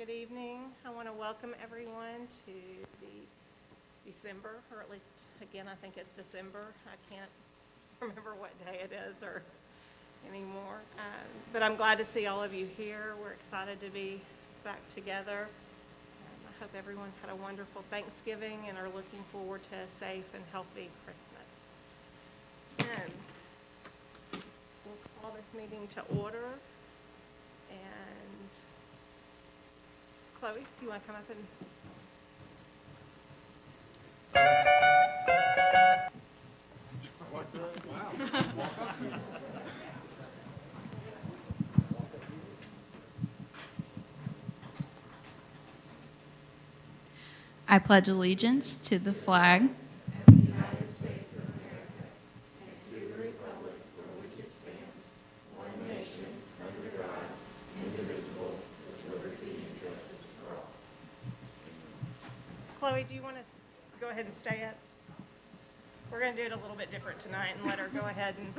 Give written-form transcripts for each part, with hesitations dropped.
Good evening. I want to welcome everyone to the December, or at least, again, I think it's December. I can't remember what day it is or anymore. But I'm glad to see all of you here. We're excited to be back together. I hope everyone had a wonderful Thanksgiving and are looking forward to a safe and healthy Christmas. And we'll call this meeting to order. And Chloe, if you want to come up and... I pledge allegiance to the flag Chloe, do you want to go ahead and stay up? We're going to do it a little bit different tonight and let her go ahead and...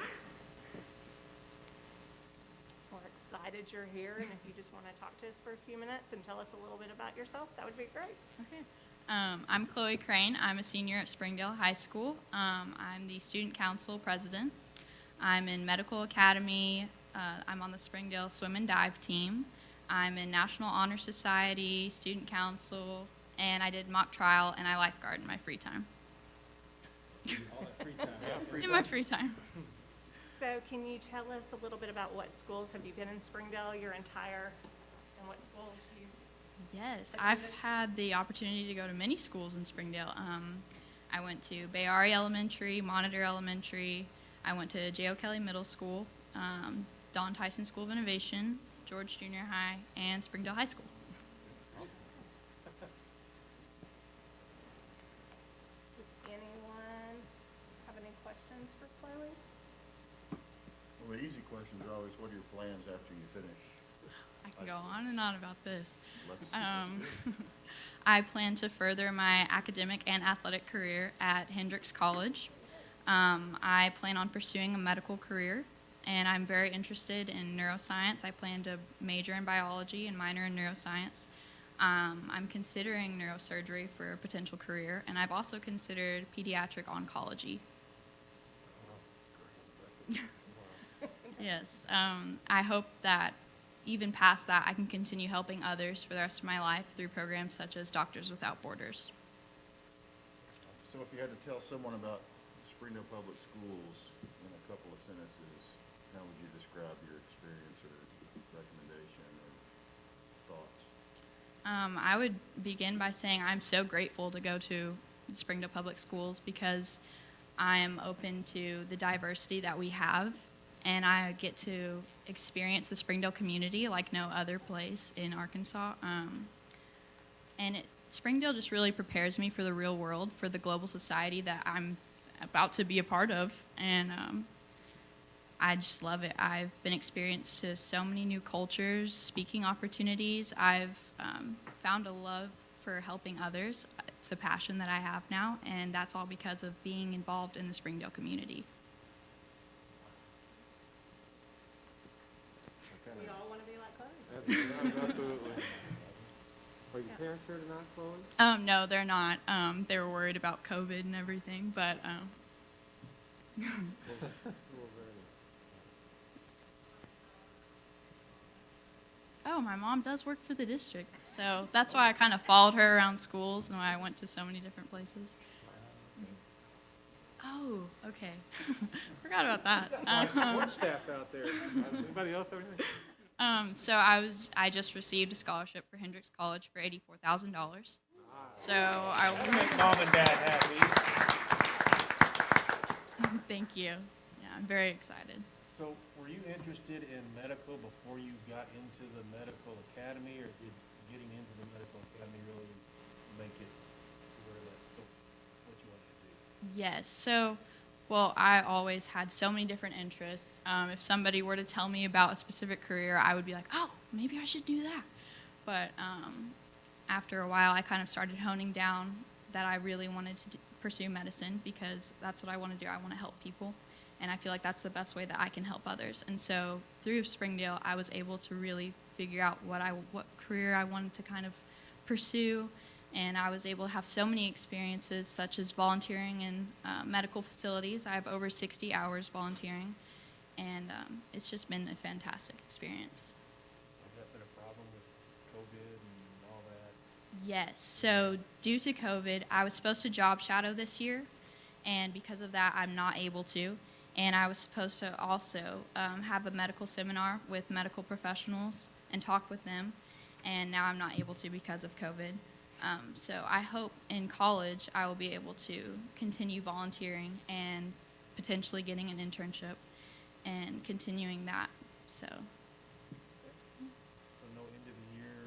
We're excited you're here, and if you just want to talk to us for a few minutes and tell us a little bit about yourself, that would be great. Okay. I'm Chloe Crane. I'm a senior at Springdale High School. I'm the student council president. I'm in medical academy. I'm on the Springdale swim and dive team. I'm in National Honor Society, student council, and I did mock trial and I lifeguard in my free time. All that free time. Yeah, In my free time. So can you tell us a little bit about what schools have you been in Springdale your entire, and what schools you... Yes, I've had the opportunity to go to many schools in Springdale. I went to Bayari Elementary, Monitor Elementary. I went to J.O. Kelly Middle School, Don Tyson School of Innovation, George Junior High, and Springdale High School. Does anyone have any questions for Chloe? Well, the easy question is always, what are your plans after you finish? I can go on and on about this. Let's I plan to further my academic and athletic career at Hendrix College. I plan on pursuing a medical career, and I'm very interested in neuroscience. I plan to major in biology and minor in neuroscience. I'm considering neurosurgery for a potential career, and I've also considered pediatric oncology. Yes, I hope that even past that, I can continue helping others for the rest of my life through programs such as Doctors Without Borders. So if you had to tell someone about Springdale Public Schools in a couple of sentences, how would you describe your experience or recommendation or thoughts? I would begin by saying I'm so grateful to go to Springdale Public Schools because I am open to the diversity that we have, and I get to experience the Springdale community like no other place in Arkansas. Springdale just really prepares me for the real world, for the global society that I'm about to be a part of, and I just love it. I've been experienced to so many new cultures, speaking opportunities. I've found a love for helping others. It's a passion that I have now, and that's all because of being involved in the Springdale community. We all want to be like Chloe. Absolutely. Are your parents here tonight, Chloe? No, they're not. They were worried about COVID and everything, but Well, very oh, my mom does work for the district, so that's why I kind of followed her around schools and why I went to so many different places. Oh, okay. Forgot about that. nice. Support staff out there. Anybody else have anything? I just received a scholarship for Hendrix College for $84,000. So I will Make mom and dad happy. thank you. Yeah, I'm very excited. So, were you interested in medical before you got into the medical academy, or did getting into the medical academy really make it to where what you wanted to do? Yes. So, well, I always had so many different interests. If somebody were to tell me about a specific career, I would be like, oh, maybe I should do that. But after a while, I kind of started honing down that I really wanted to pursue medicine because that's what I want to do. I want to help people. and I feel like that's the best way that I can help others. And so through Springdale, I was able to really figure out what career I wanted to kind of pursue, and I was able to have so many experiences, such as volunteering in medical facilities. I have over 60 hours volunteering, and it's just been a fantastic experience. Has that been a problem with COVID and all that? Yes. So due to COVID, I was supposed to job shadow this year, and because of that, I'm not able to. And I was supposed to also have a medical seminar with medical professionals and talk with them, and now I'm not able to because of COVID. So I hope in college I will be able to continue volunteering and potentially getting an internship and continuing that. So So no end of the year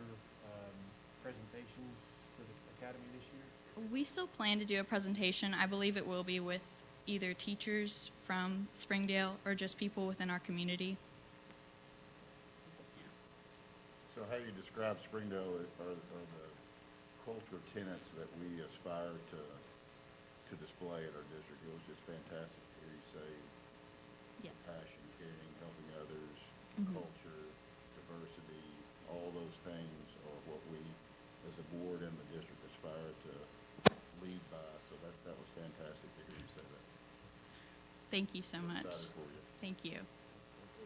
presentations for the academy this year? we still plan to do a presentation. I believe it will be with either teachers from Springdale or just people within our community. So how you describe Springdale are the culture tenets that we aspire to display at our district. It was just fantastic to hear you say Yes. passion, caring, helping others, Mhm. culture, diversity, all those things are what we, as a board and the district, aspire to lead by. So that was fantastic to hear you say that. Thank you so We're much. excited for you. Thank you.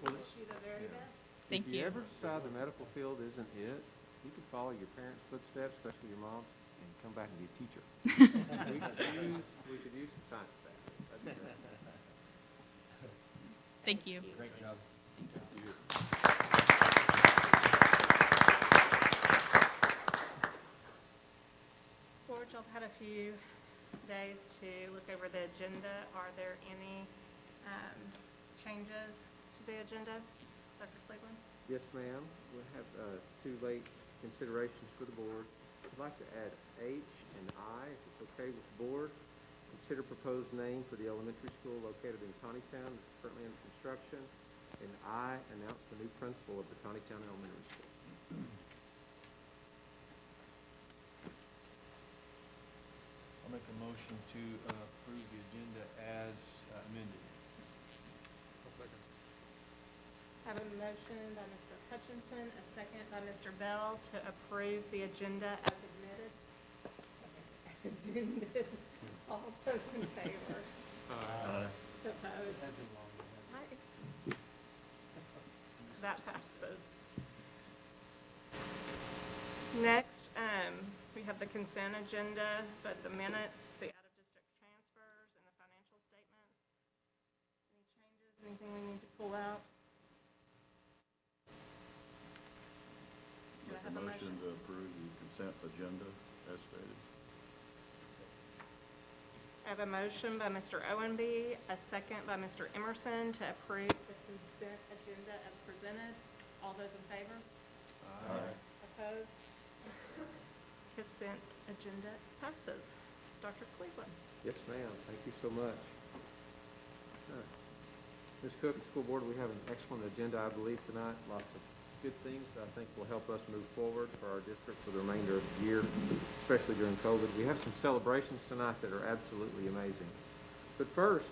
We wish you the very Yeah. best. Thank If you you. ever decide the medical field isn't it, you could follow your parents' footsteps, especially your mom's, and come back and be a teacher. We could use some science staff. That'd be great. Thank you. Great job. Board, y'all had a few days to look over the agenda. Are there any changes to the agenda? Dr. Cleveland? Yes, ma'am. We have two late considerations for the board. I'd like to add H and I, if it's okay with the board. Consider proposed name for the elementary school located in Tawnytown. It's currently under construction. And I announce the new principal of the Tawnytown Elementary School. I'll make a motion to approve the agenda as amended. I have a motion by Mr. Hutchinson, a second by Mr. Bell to approve the agenda as admitted. As amended. All those in favor? Opposed? Aye. That passes. Next, we have the consent agenda, but the minutes, the out-of-district transfers, and the financial statements. Any changes, anything we need to pull out? Do I Make have a motion? to approve the consent agenda as stated. I have a motion by Mr. Owenby, a second by Mr. Emerson to approve the consent agenda as presented. All those in favor? Aye. Opposed? Consent agenda passes. Dr. Cleveland? Yes, ma'am. Thank you so much. Ms. Cook, and School Board, we have an excellent agenda, I believe, tonight. Lots of good things that I think will help us move forward for our district for the remainder of the year, especially during COVID. We have some celebrations tonight that are absolutely amazing. But first,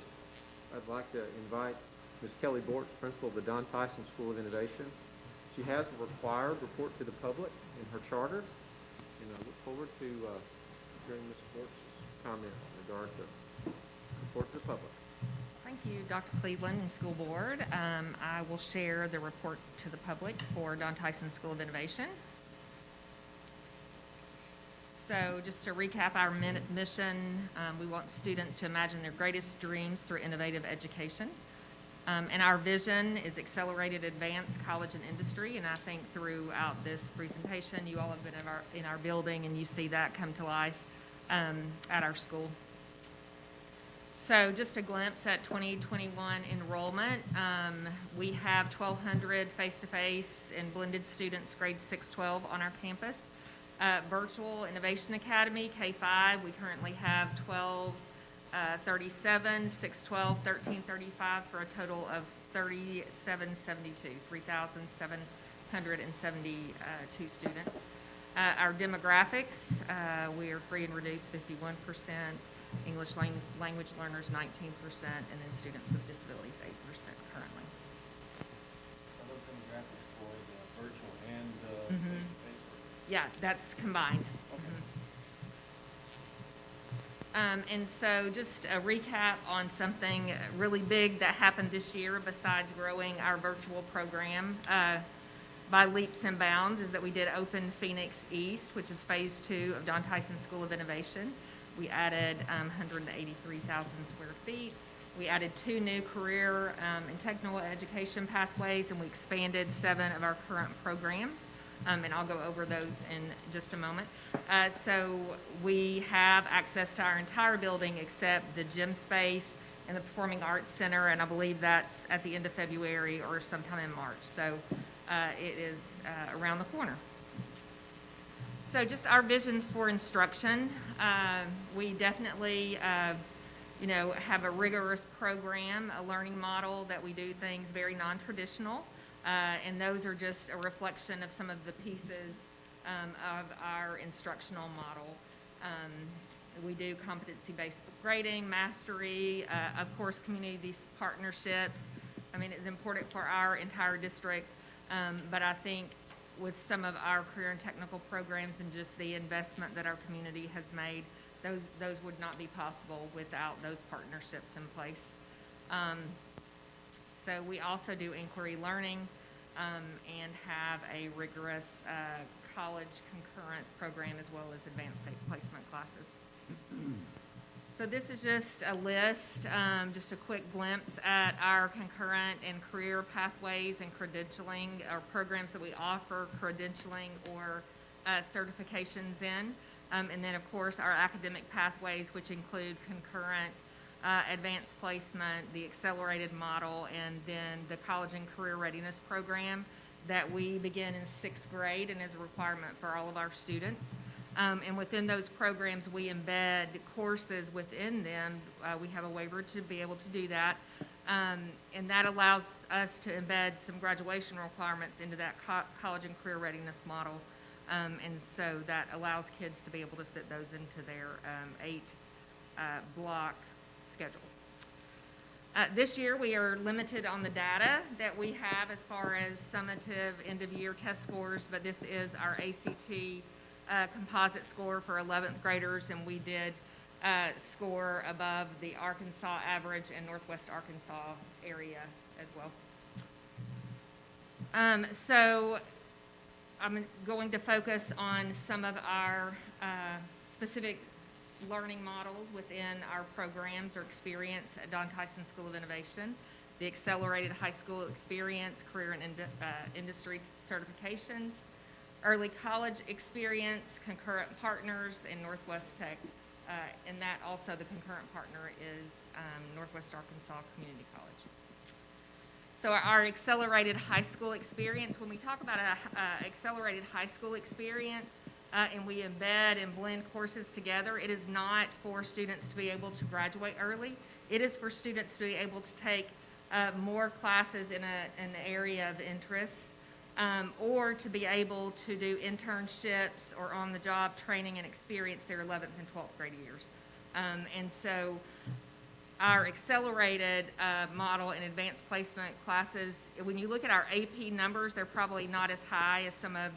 I'd like to invite Ms. Kelly Bortz, principal of the Don Tyson School of Innovation. She has a required report to the public in her charter, and I look forward to hearing Ms. Bortz's comments in regard to report to the public. Thank you, Dr. Cleveland and School Board. I will share the report to the public for Don Tyson School of Innovation. So just to recap our mission, we want students to imagine their greatest dreams through innovative education. And our vision is accelerated advanced college and industry. And I think throughout this presentation, you all have been in our building and you see that come to life at our school. So just a glimpse at 2021 enrollment. We have 1,200 face-to-face and blended students grades 6-12 on our campus. Virtual Innovation Academy, K-5, we currently have 1237, 612, 1335 for a total of 3,772 students. Our demographics, we are free and reduced 51%. English language learners 19%, and then students with disabilities 8% currently. Are those demographics for the virtual and Mhm. face-to-face? Yeah, that's combined. Okay. And so just a recap on something really big that happened this year besides growing our virtual program by leaps and bounds is that we did open Phoenix East, which is phase 2 of Don Tyson School of Innovation. We added 183,000 square feet. We added 2 new career and technical education pathways, and we expanded 7 of our current programs. And I'll go over those in just a moment. So we have access to our entire building except the gym space and the Performing Arts Center, and I believe that's at the end of February or sometime in March. So it is around the corner. So just our visions for instruction. We definitely, have a rigorous program, a learning model that we do things very non-traditional. And those are just a reflection of some of the pieces of our instructional model. We do competency-based grading, mastery, of course, community partnerships. I mean, it's important for our entire district, but I think with some of our career and technical programs and just the investment that our community has made, those would not be possible without those partnerships in place. So we also do inquiry learning and have a rigorous college concurrent program as well as advanced placement classes. So this is just a list, just a quick glimpse at our concurrent and career pathways and credentialing, our programs that we offer credentialing or certifications in. And then, of course, our academic pathways, which include concurrent advanced placement, the accelerated model, and then the college and career readiness program that we begin in 6th grade and is a requirement for all of our students. And within those programs, we embed courses within them. We have a waiver to be able to do that. And that allows us to embed some graduation requirements into that college and career readiness model. And so that allows kids to be able to fit those into their 8-block schedule. This year, we are limited on the data that we have as far as summative end-of-year test scores, but this is our ACT composite score for 11th graders, and we did score above the Arkansas average and Northwest Arkansas area as well. So I'm going to focus on some of our specific learning models within our programs or experience at Don Tyson School of Innovation, the Accelerated High School Experience, Career and Industry Certifications, Early College Experience, Concurrent Partners, and Northwest Tech. And that also, the concurrent partner is Northwest Arkansas Community College. So our accelerated high school experience, when we talk about an accelerated high school experience, and we embed and blend courses together, it is not for students to be able to graduate early. It is for students to be able to take more classes in an area of interest, or to be able to do internships or on-the-job training and experience their 11th and 12th grade years. And so our accelerated model and advanced placement classes, when you look at our AP numbers, they're probably not as high as some of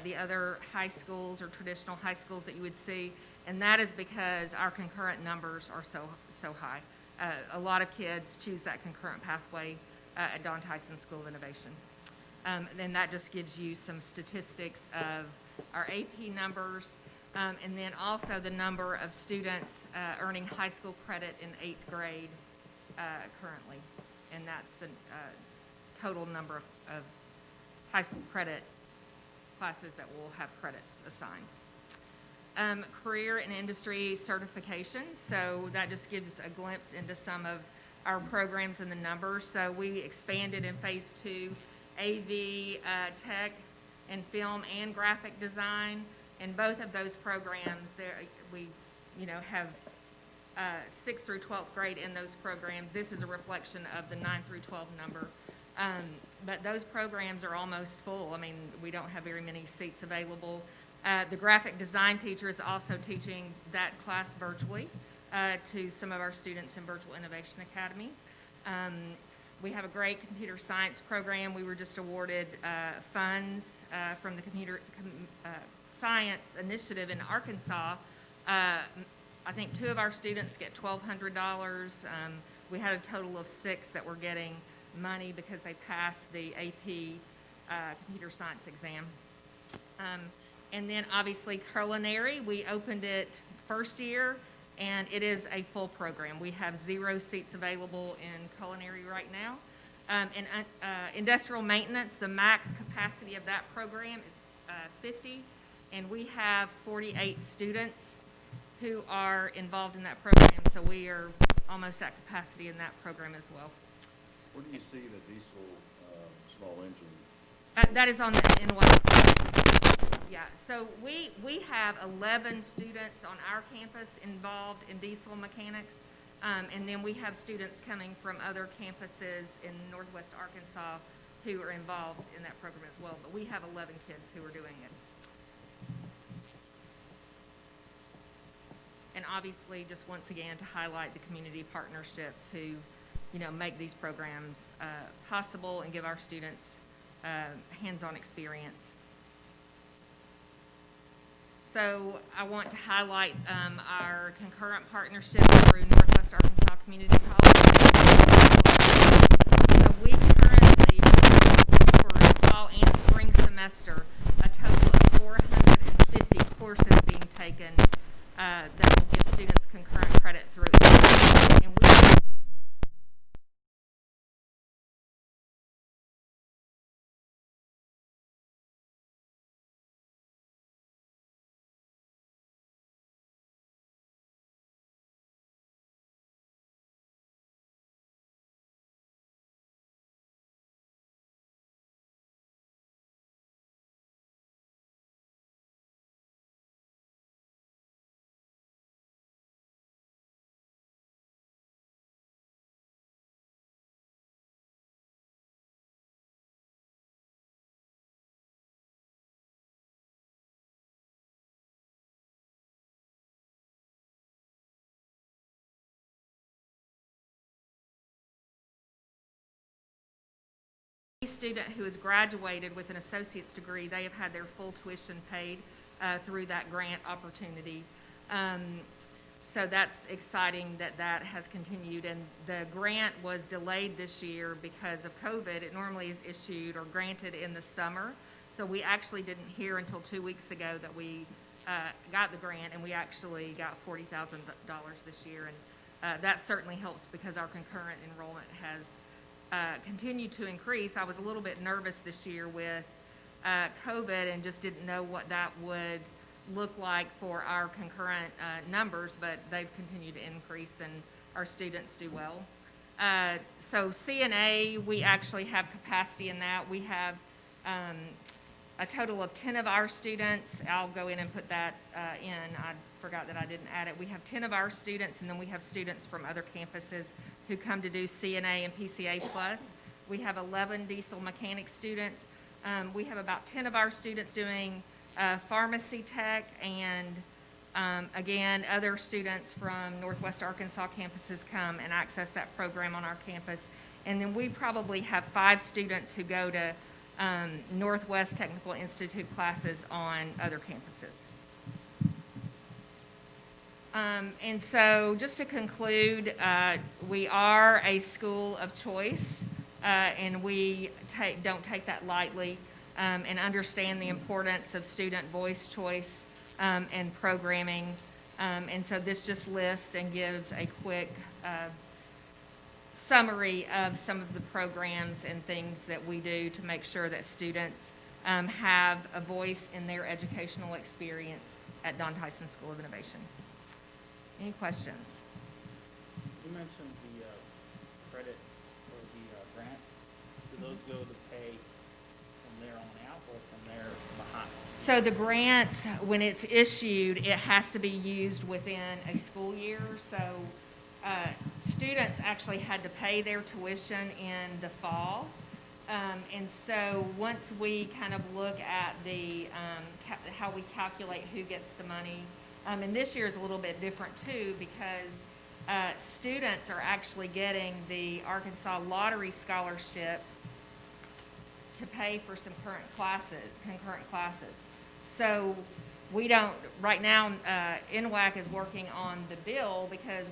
the other high schools or traditional high schools that you would see, and that is because our concurrent numbers are so high. A lot of kids choose that concurrent pathway at Don Tyson School of Innovation. And that just gives you some statistics of our AP numbers, and then also the number of students earning high school credit in 8th grade currently, and that's the total number of high school credit classes that will have credits assigned. Career and industry certifications, so that just gives a glimpse into some of our programs and the numbers. So we expanded in phase 2 AV, tech, and film and graphic design. In both of those programs, we have 6th through 12th grade in those programs. This is a reflection of the 9 through 12 number. But those programs are almost full. I mean, we don't have very many seats available. The graphic design teacher is also teaching that class virtually. to some of our students in Virtual Innovation Academy. We have a great computer science program. We were just awarded funds from the Computer Science Initiative in Arkansas. I think 2 of our students get $1,200. We had a total of 6 that were getting money because they passed the AP computer science exam. And then obviously culinary, we opened it first year, and it is a full program. We have 0 seats available in culinary right now. Industrial maintenance, the max capacity of that program is 50, and we have 48 students who are involved in that program, so we are almost at capacity in that program as well. Where do you see the diesel small engine? That is on the NYC. Yeah, so we have 11 students on our campus involved in diesel mechanics, and then we have students coming from other campuses in Northwest Arkansas who are involved in that program as well, but we have 11 kids who are doing it. And obviously, just once again, to highlight the community partnerships who, make these programs possible and give our students hands-on experience. So I want to highlight our concurrent partnership through Northwest Arkansas Community College. So we currently, for fall and spring semester, a total of 450 courses being taken that will give students concurrent credit through it. And we student who has graduated with an associate's degree, they have had their full tuition paid through that grant opportunity. So that's exciting that that has continued, and the grant was delayed this year because of COVID. It normally is issued or granted in the summer, so we actually didn't hear until 2 weeks ago that we got the grant, and we actually got $40,000 this year, and that certainly helps because our concurrent enrollment has continued to increase. I was a little bit nervous this year with COVID and just didn't know what that would look like for our concurrent numbers, but they've continued to increase and our students do well. So CNA, we actually have capacity in that. We have a total of 10 of our students. I'll go in and put that in. I forgot that I didn't add it. We have 10 of our students, and then we have students from other campuses who come to do CNA and PCA plus. We have 11 diesel mechanic students. We have about 10 of our students doing pharmacy tech, and again, other students from Northwest Arkansas campuses come and access that program on our campus. And then we probably have 5 students who go to Northwest Technical Institute classes on other campuses. And so just to conclude, we are a school of choice, and we don't take that lightly, and understand the importance of student voice choice and programming. And so this just lists and gives a quick summary of some of the programs and things that we do to make sure that students have a voice in their educational experience at Don Tyson School of Innovation. Any questions? You mentioned the credit or the grants. Do those go to pay from there on out or from there behind? So the grants, when it's issued, it has to be used within a school year. So students actually had to pay their tuition in the fall. And so once we kind of look at the how we calculate who gets the money, And this year is a little bit different too, because students are actually getting the Arkansas Lottery Scholarship to pay for some concurrent classes. So we don't, right now, NWAC is working on the bill because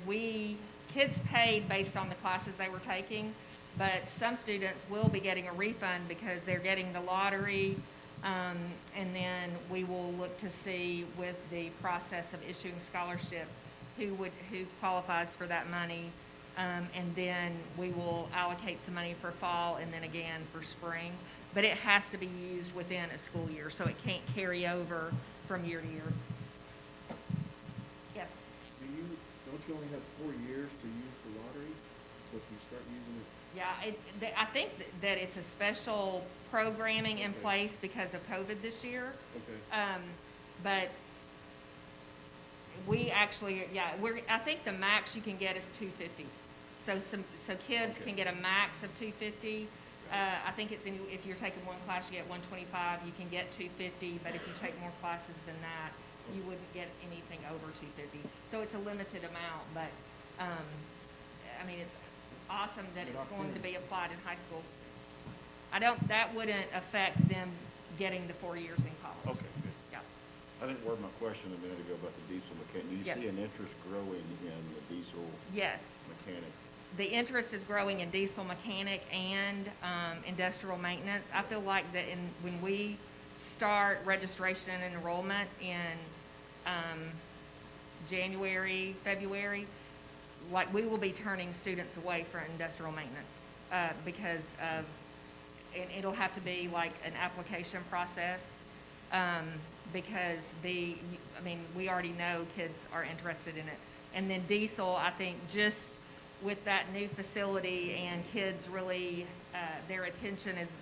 kids paid based on the classes they were taking, but some students will be getting a refund because they're getting the lottery, and then we will look to see with the process of issuing scholarships who qualifies for that money, and then we will allocate some money for fall and then again for spring. But it has to be used within a school year, so it can't carry over from year to year. Yes? Don't you only have 4 years to use the lottery? So if you start using it? Yeah, I think that it's a special programming in Okay. place because of COVID this year. Okay. But we actually, I think the max you can get is $250. So kids Okay. can get a max of $250. I think if you're taking one class, you get $125. You can get $250, but if you take more classes than that, you wouldn't get anything over $250. So it's a limited amount, but, I mean, it's awesome that it's going to be applied in high school. That wouldn't affect them getting the 4 years in college. Okay, good. Yeah. I didn't word my question a minute ago about the diesel mechanic. Do you Yes. see an interest growing in the diesel Yes. mechanic? The interest is growing in diesel mechanic and industrial maintenance. I feel like that when we start registration and enrollment in January, February, like we will be turning students away from industrial maintenance because of, and it'll have to be like an application process because we already know kids are interested in it. And then diesel, I think just with that new facility and kids really, their attention is,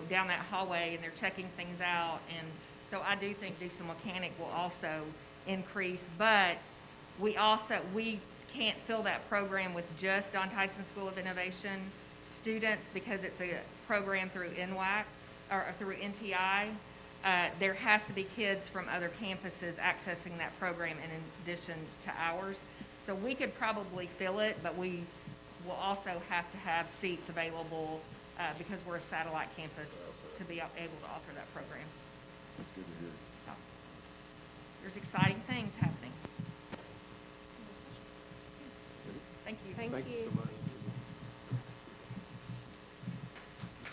down that hallway and they're checking things out. And so I do think diesel mechanic will also increase, but we can't fill that program with just Don Tyson School of Innovation students because it's a program through NWAC or through NTI. There has to be kids from other campuses accessing that program in addition to ours. So we could probably fill it, but we will also have to have seats available because we're a satellite campus to be able to offer that program. That's good to hear. So, there's exciting things happening. Thank you. Thank Thank you you. so much.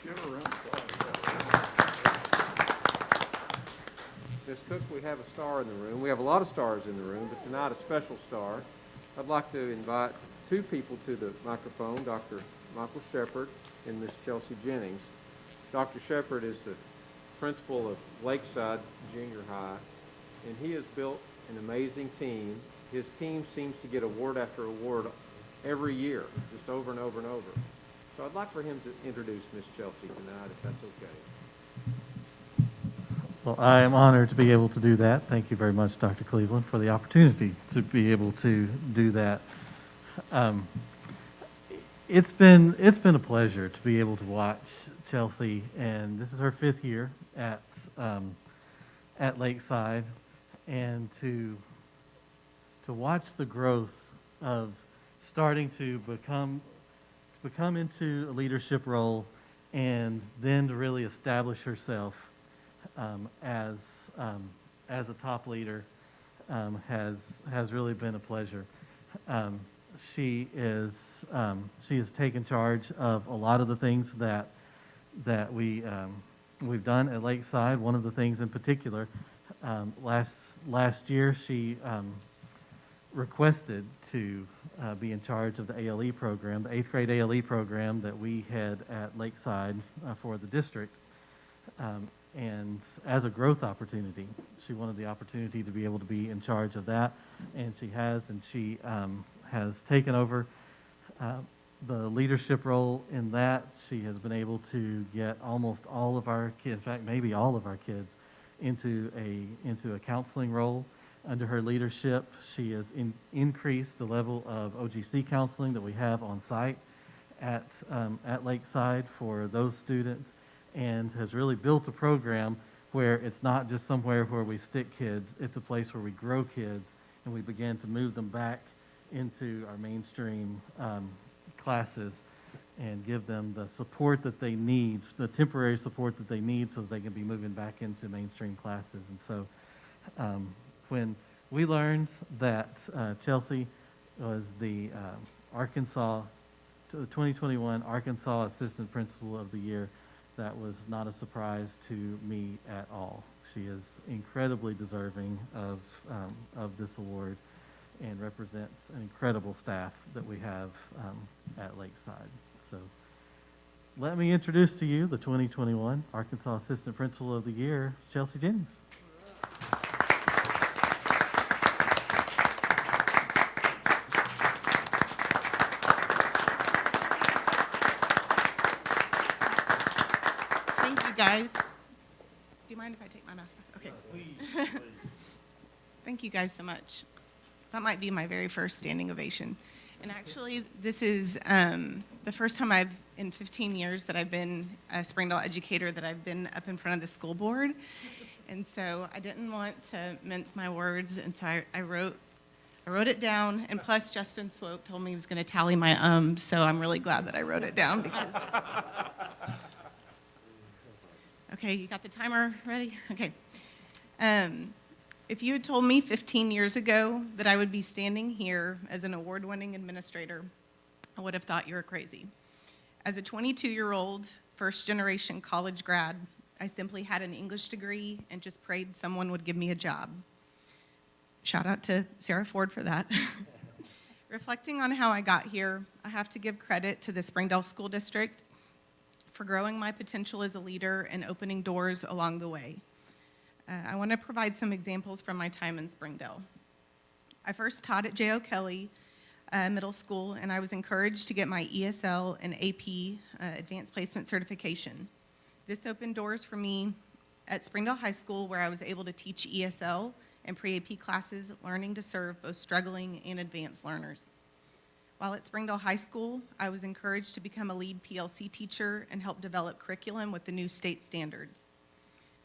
Give her a round of applause. Ms. Cook, we have a star in the room. We have a lot of stars in the room, but tonight a special star. I'd like to invite 2 people to the microphone, Dr. Michael Shepard and Ms. Chelsea Jennings. Dr. Shepard is the principal of Lakeside Junior High, and he has built an amazing team. His team seems to get award after award every year, just over and over and over. So I'd like for him to introduce Ms. Chelsea tonight, if that's okay. Well, I am honored to be able to do that. Thank you very much, Dr. Cleveland, for the opportunity to be able to do that. It's been a pleasure to be able to watch Chelsea, and this is her 5th year at Lakeside, and to watch the growth of starting to become into a leadership role, and then to really establish herself as a top leader has really been a pleasure. She has taken charge of a lot of the things that we've done at Lakeside. One of the things in particular, last year she requested to be in charge of the ALE program, the 8th grade ALE program that we had at Lakeside for the district. And as a growth opportunity, she wanted the opportunity to be able to be in charge of that, and she has taken over the leadership role in that. She has been able to get almost all of our kids, in fact, maybe all of our kids, into a counseling role under her leadership. She has increased the level of OGC counseling that we have on site at Lakeside for those students, and has really built a program where it's not just somewhere where we stick kids, it's a place where we grow kids and we began to move them back into our mainstream classes and give them the support that they need, the temporary support that they need so that they can be moving back into mainstream classes. And so when we learned that Chelsea was the Arkansas, the 2021 Arkansas Assistant Principal of the Year, that was not a surprise to me at all. She is incredibly deserving of this award and represents an incredible staff that we have at Lakeside. So let me introduce to you the 2021 Arkansas Assistant Principal of the Year, Chelsea Jennings. Thank you, guys. Do you mind if I take my mask off? Okay. Please. Thank you guys so much. That might be my very first standing ovation. And actually, this is the first time in 15 years that I've been a Springdale educator, that I've been up in front of the school board. And so I didn't want to mince my words, and so I wrote it down. And plus, Justin Swope told me he was going to tally my so I'm really glad that I wrote it down because. Okay, you got the timer ready? Okay. If you had told me 15 years ago that I would be standing here as an award-winning administrator, I would have thought you were crazy. As a 22-year-old, first-generation college grad, I simply had an English degree and just prayed someone would give me a job. Shout out to Sarah Ford for that. Reflecting on how I got here, I have to give credit to the Springdale School District for growing my potential as a leader and opening doors along the way. I want to provide some examples from my time in Springdale. I first taught at J.O. Kelly Middle School, and I was encouraged to get my ESL and AP Advanced Placement Certification. This opened doors for me at Springdale High School, where I was able to teach ESL and pre-AP classes, learning to serve both struggling and advanced learners. While at Springdale High School, I was encouraged to become a lead PLC teacher and help develop curriculum with the new state standards.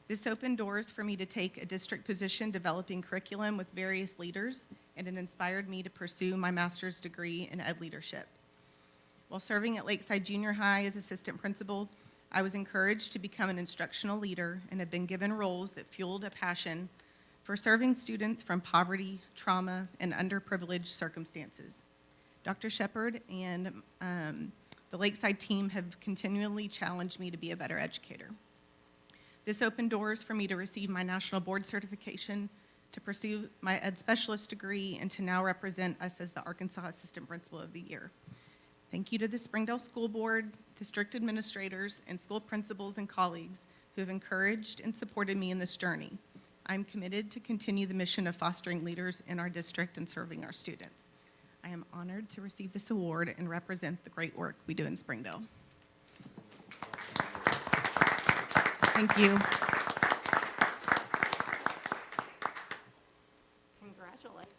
This opened doors for me to take a district position developing curriculum with various leaders, and it inspired me to pursue my master's degree in ed leadership. While serving at Lakeside Junior High as assistant principal, I was encouraged to become an instructional leader and have been given roles that fueled a passion for serving students from poverty, trauma, and underprivileged circumstances. Dr. Shepard and the Lakeside team have continually challenged me to be a better educator. This opened doors for me to receive my national board certification, to pursue my ed specialist degree, and to now represent us as the Arkansas Assistant Principal of the Year. Thank you to the Springdale School Board, district administrators, and school principals and colleagues who have encouraged and supported me in this journey. I'm committed to continue the mission of fostering leaders in our district and serving our students. I am honored to receive this award and represent the great work we do in Springdale. Thank you. Congratulations.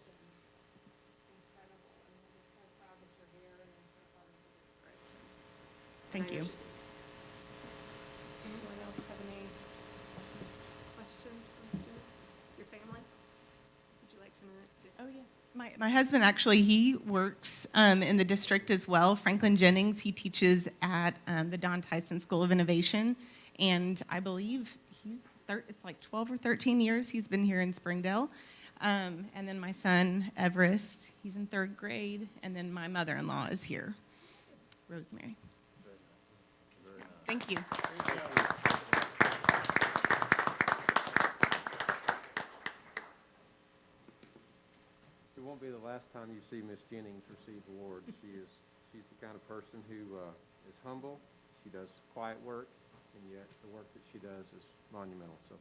Incredible. And we're just so proud that you're here and so part of the district. Thank you. Does anyone else have any questions from your family? Would you like to know? Oh, yeah. My husband, actually, he works in the district as well. Franklin Jennings, he teaches at the Don Tyson School of Innovation. And I believe it's like 12 or 13 years he's been here in Springdale. And then my son, Everest, he's in 3rd grade. And then my mother-in-law is here, Rosemary. Thank you. It won't be the last time you see Miss Jennings receive awards. She's the kind of person who is humble. She does quiet work, and yet the work that she does is monumental. So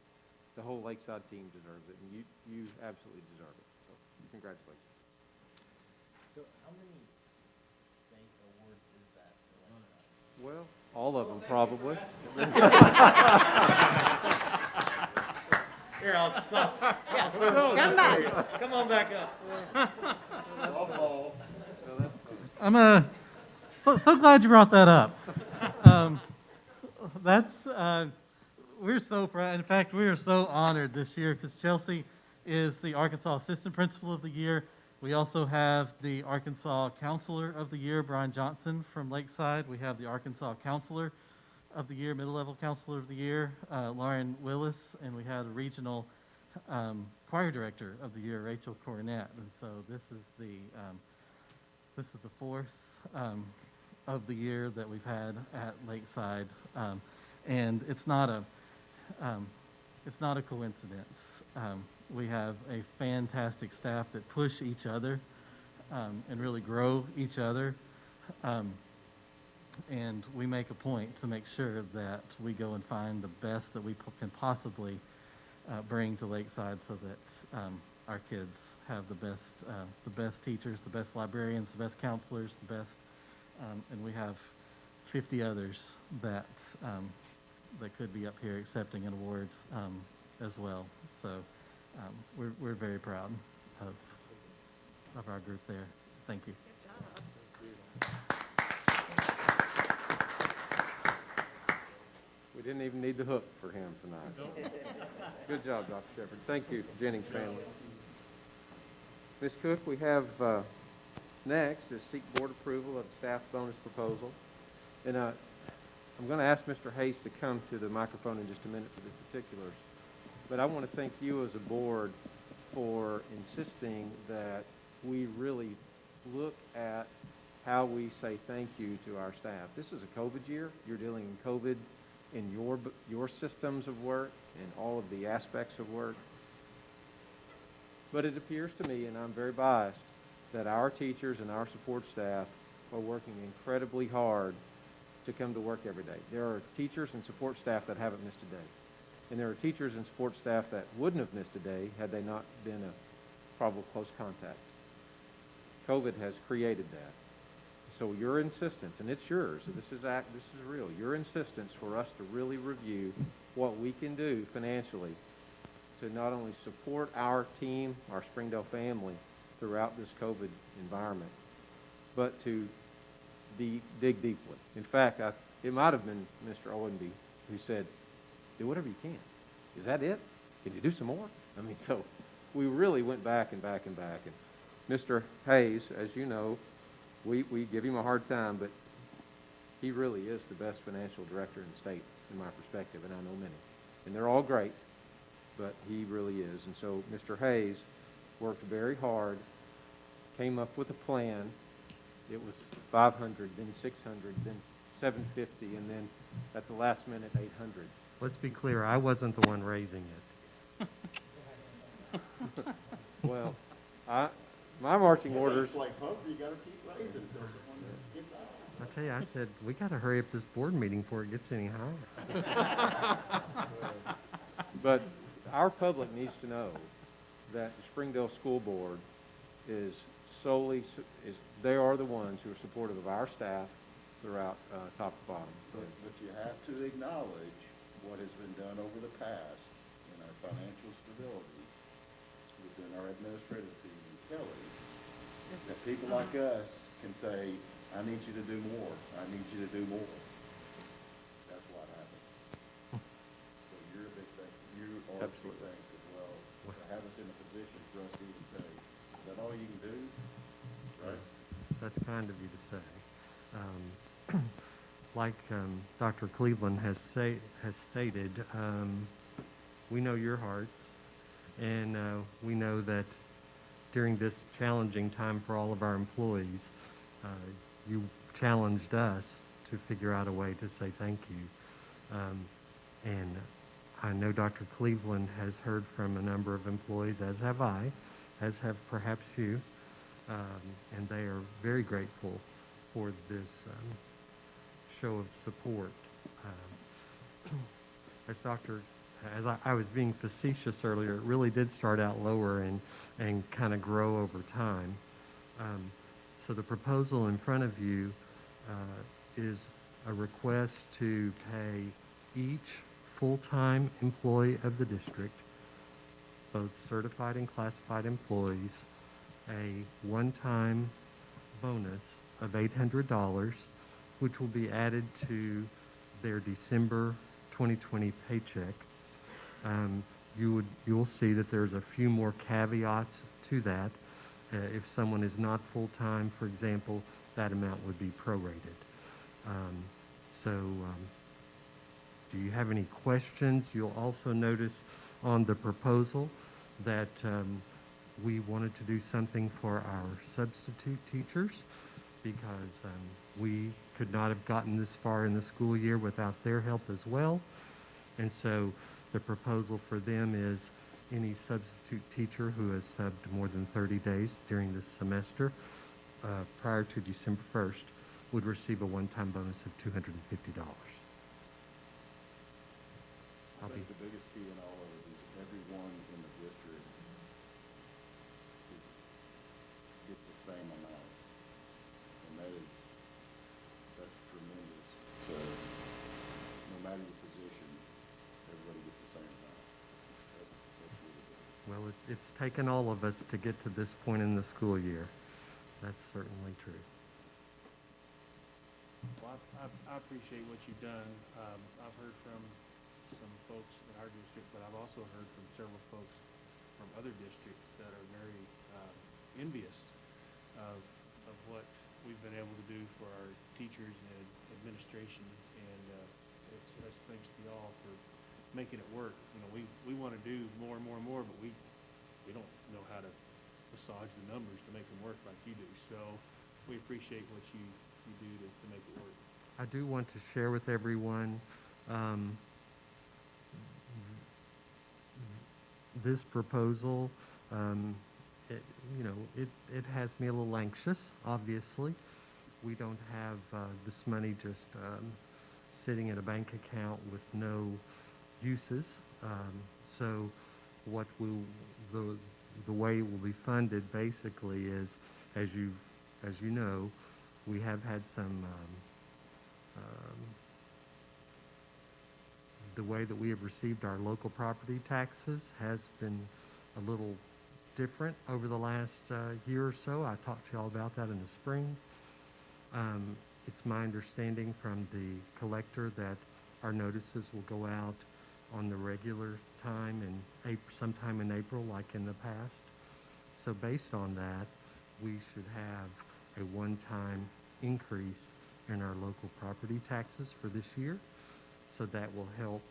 the whole Lakeside team deserves it, and you absolutely deserve it. So congratulations. So how many state awards is that for Lakeside? Well, all of them probably. Here, I'll come back. Come on back up. I'm so glad you brought that up. We're so proud. In fact, we are so honored this year because Chelsea is the Arkansas Assistant Principal of the Year. We also have the Arkansas Counselor of the Year, Brian Johnson from Lakeside. We have the Arkansas Counselor of the Year, Middle Level Counselor of the Year, Lauren Willis, and we had a Regional Choir Director of the Year, Rachel Coronet. And so this is the fourth of the year that we've had at Lakeside, and it's not a coincidence. We have a fantastic staff that push each other and really grow each other. And we make a point to make sure that we go and find the best that we can possibly bring to Lakeside so that our kids have the best teachers, the best librarians, the best counselors, the best, and we have 50 others that could be up here accepting an award as well. So we're very proud of our group there. Thank you. Good job. We didn't even need the hook for him tonight. Good job, Dr. Shepard. Thank you, Jennings family. Ms. Cook, we have next is seek board approval of the staff bonus proposal. And I'm going to ask Mr. Hayes to come to the microphone in just a minute for the particulars. But I want to thank you as a board for insisting that we really look at how we say thank you to our staff. This is a COVID year. You're dealing in COVID in your systems of work and all of the aspects of work. But it appears to me, and I'm very biased, that our teachers and our support staff are working incredibly hard to come to work every day. There are teachers and support staff that haven't missed a day. And there are teachers and support staff that wouldn't have missed a day had they not been a probable close contact. COVID has created that. So your insistence, and it's yours, and this is real, your insistence for us to really review what we can do financially to not only support our team, our Springdale family, throughout this COVID environment, but to dig deeply. In fact, it might have been Mr. Owenby who said, do whatever you can. Is that it? Can you do some more? I mean, so we really went back and back and back. And Mr. Hayes, as you know, we give him a hard time, but he really is the best financial director in the state, in my perspective, and I know many. And they're all great, but he really is. And so Mr. Hayes worked very hard, came up with a plan. It was 500, then 600, then 750, and then at the last minute, 800. Let's be clear, I wasn't the one raising it. Well, my marching orders. It's like Poker, you gotta keep raising until someone gets out. I tell you, I said, we got to hurry up this board meeting before it gets any higher. But our public needs to know that the Springdale School Board they are the ones who are supportive of our staff throughout top to bottom. But you have to acknowledge what has been done over the past in our financial stability within our administrative team and Kelly, that people like us can say, I need you to do more. I need you to do more. That's what happened. So you're a big thing. You are Absolutely. a big thing as well. To have us in a position for us to even say, is that all you can do? Right? That's kind of you to say. Like Dr. Cleveland has stated, we know your hearts, and we know that during this challenging time for all of our employees, you challenged us to figure out a way to say thank you. And I know Dr. Cleveland has heard from a number of employees, as have I, as have perhaps you, and they are very grateful for this show of support. As I was being facetious earlier, it really did start out lower and kind of grow over time. So the proposal in front of you is a request to pay each full-time employee of the district, both certified and classified employees, a one-time bonus of $800, which will be added to their December 2020 paycheck. you'll see that there's a few more caveats to that. If someone is not full-time, for example, that amount would be prorated. Do you have any questions? You'll also notice on the proposal that we wanted to do something for our substitute teachers because we could not have gotten this far in the school year without their help as well. And so the proposal for them is any substitute teacher who has subbed more than 30 days during this semester prior to December 1st would receive a one-time bonus of $250. I think the biggest key in all of it is everyone in the district gets the same amount. And that's tremendous. So no matter your position, everybody gets the same amount. That's really good. Well, it's taken all of us to get to this point in the school year. That's certainly true. Well, I appreciate what you've done. I've heard from some folks in our district, but I've also heard from several folks from other districts that are very envious of what we've been able to do for our teachers and administration, and it's thanks to y'all for making it work. You know, we want to do more and more and more, but we don't know how to massage the numbers to make them work like you do. So we appreciate what you do to make it work. I do want to share with everyone this proposal. It has me a little anxious, obviously. We don't have this money just sitting in a bank account with no uses. So what the way it will be funded basically is, as you know, we have had some the way that we have received our local property taxes has been a little different over the last year or so. I talked to y'all about that in the spring. It's my understanding from the collector that our notices will go out on the regular time in sometime in April, like in the past. So based on that, we should have a one-time increase in our local property taxes for this year. So that will help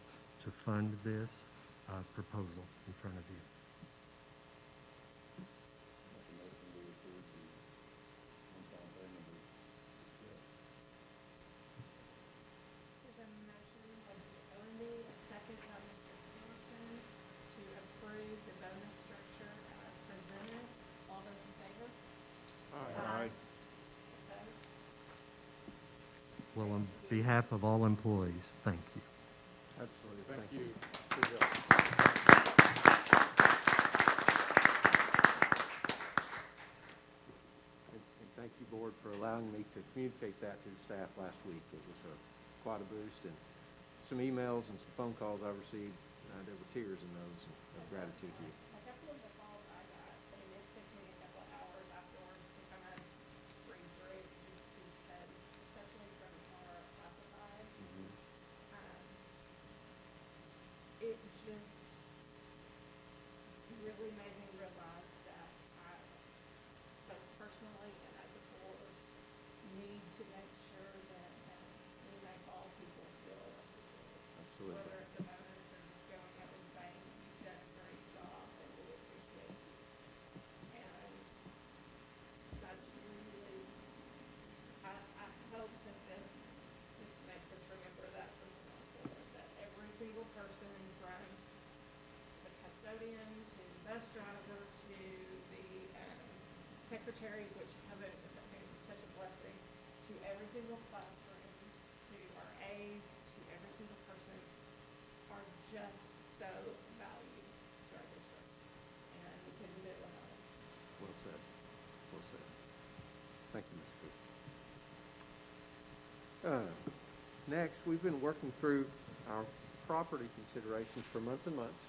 to fund this proposal in front of you. Make a motion to approve the one-time payment of this. There's a motion by Mr. Owenby, a second by Mr. Peterson to approve the bonus structure as presented. All those in favor? Aye. Opposed? Well, on behalf of all employees, thank you. Absolutely. Thank you. Good job. And thank you, Board, for allowing me to communicate that to the staff last week. It was quite a boost, and some emails and some phone calls I received, there were tears in those of gratitude to you. A couple of the calls I got, I mean, it took me a couple of hours afterwards to kind of read through it, just because, especially from our classified, it just really made me realize that I, both personally and as a board, need to make sure that we make all people feel appreciated. Absolutely. Whether it's a bonus or just going up and saying, you've done a great job and we appreciate you. And that's really, I hope that this makes us remember that from the going forward, that every single person from the custodian to the bus driver to the secretary, which have been such a blessing, to every single classroom, to our aides, to every single person, are just so valued to our district. And we couldn't do it without them. Well said. Well said. Thank you, Ms. Cooper. Next, we've been working through our property considerations for months and months.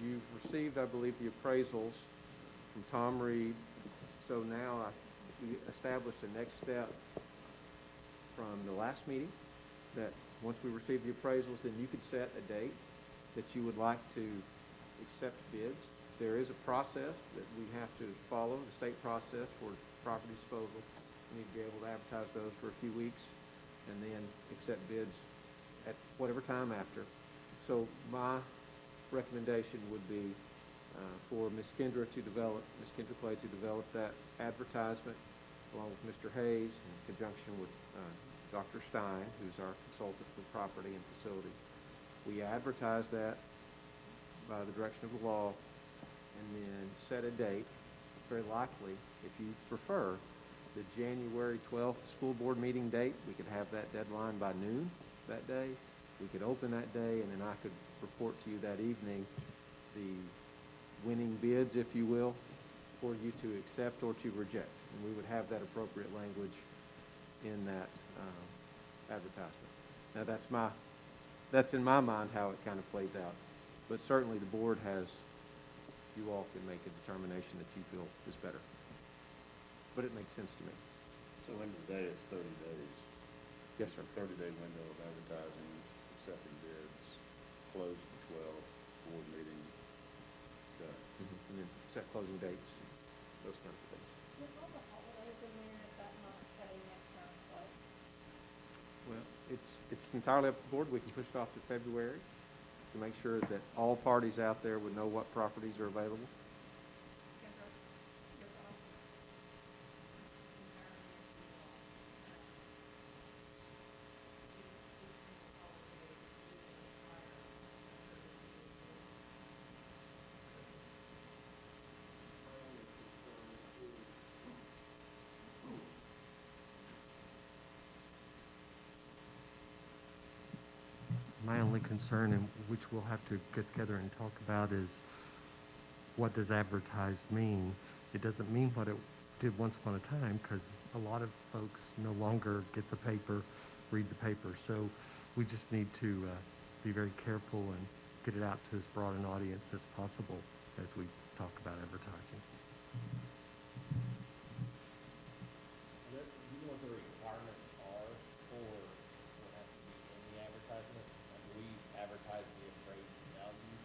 You've received, I believe, the appraisals from Tom Reed. So now we established the next step from the last meeting, that once we receive the appraisals, then you could set a date that you would like to accept bids. There is a process that we have to follow, the state process for property disposal. We need to be able to advertise those for a few weeks and then accept bids at whatever time after. So my recommendation would be for Ms. Kendra Clay to develop that advertisement along with Mr. Hayes in conjunction with Dr. Stein, who's our consultant for property and facility. We advertise that by the direction of the law and then set a date, very likely, if you prefer, the January 12th school board meeting date. We could have that deadline by noon that day. We could open that day, and then I could report to you that evening the winning bids, if you will, for you to accept or to reject. And we would have that appropriate language in that advertisement. Now, that's in my mind how it kind of plays out. But certainly the board you all can make a determination that you feel is better. But it makes sense to me. So end of the day, it's 30 days. Yes, sir. 30-day window of advertising, accepting bids, close the 12th, board meeting, done. And then set closing dates, those kinds of things. With all the holidays in there, is that not cutting it kind of close? Well, it's entirely up to the board. We can push it off to February to make sure that all parties out there would know what properties are available. Kendra, your thoughts? My only concern, and which we'll have to get together and talk about, is what does advertised mean? It doesn't mean what it did once upon a time, because a lot of folks no longer get the paper, read the paper. So we just need to be very careful and get it out to as broad an audience as possible as we talk about advertising. Do you know what the requirements are for what has to be in the advertisement? Like, do we advertise the appraised value?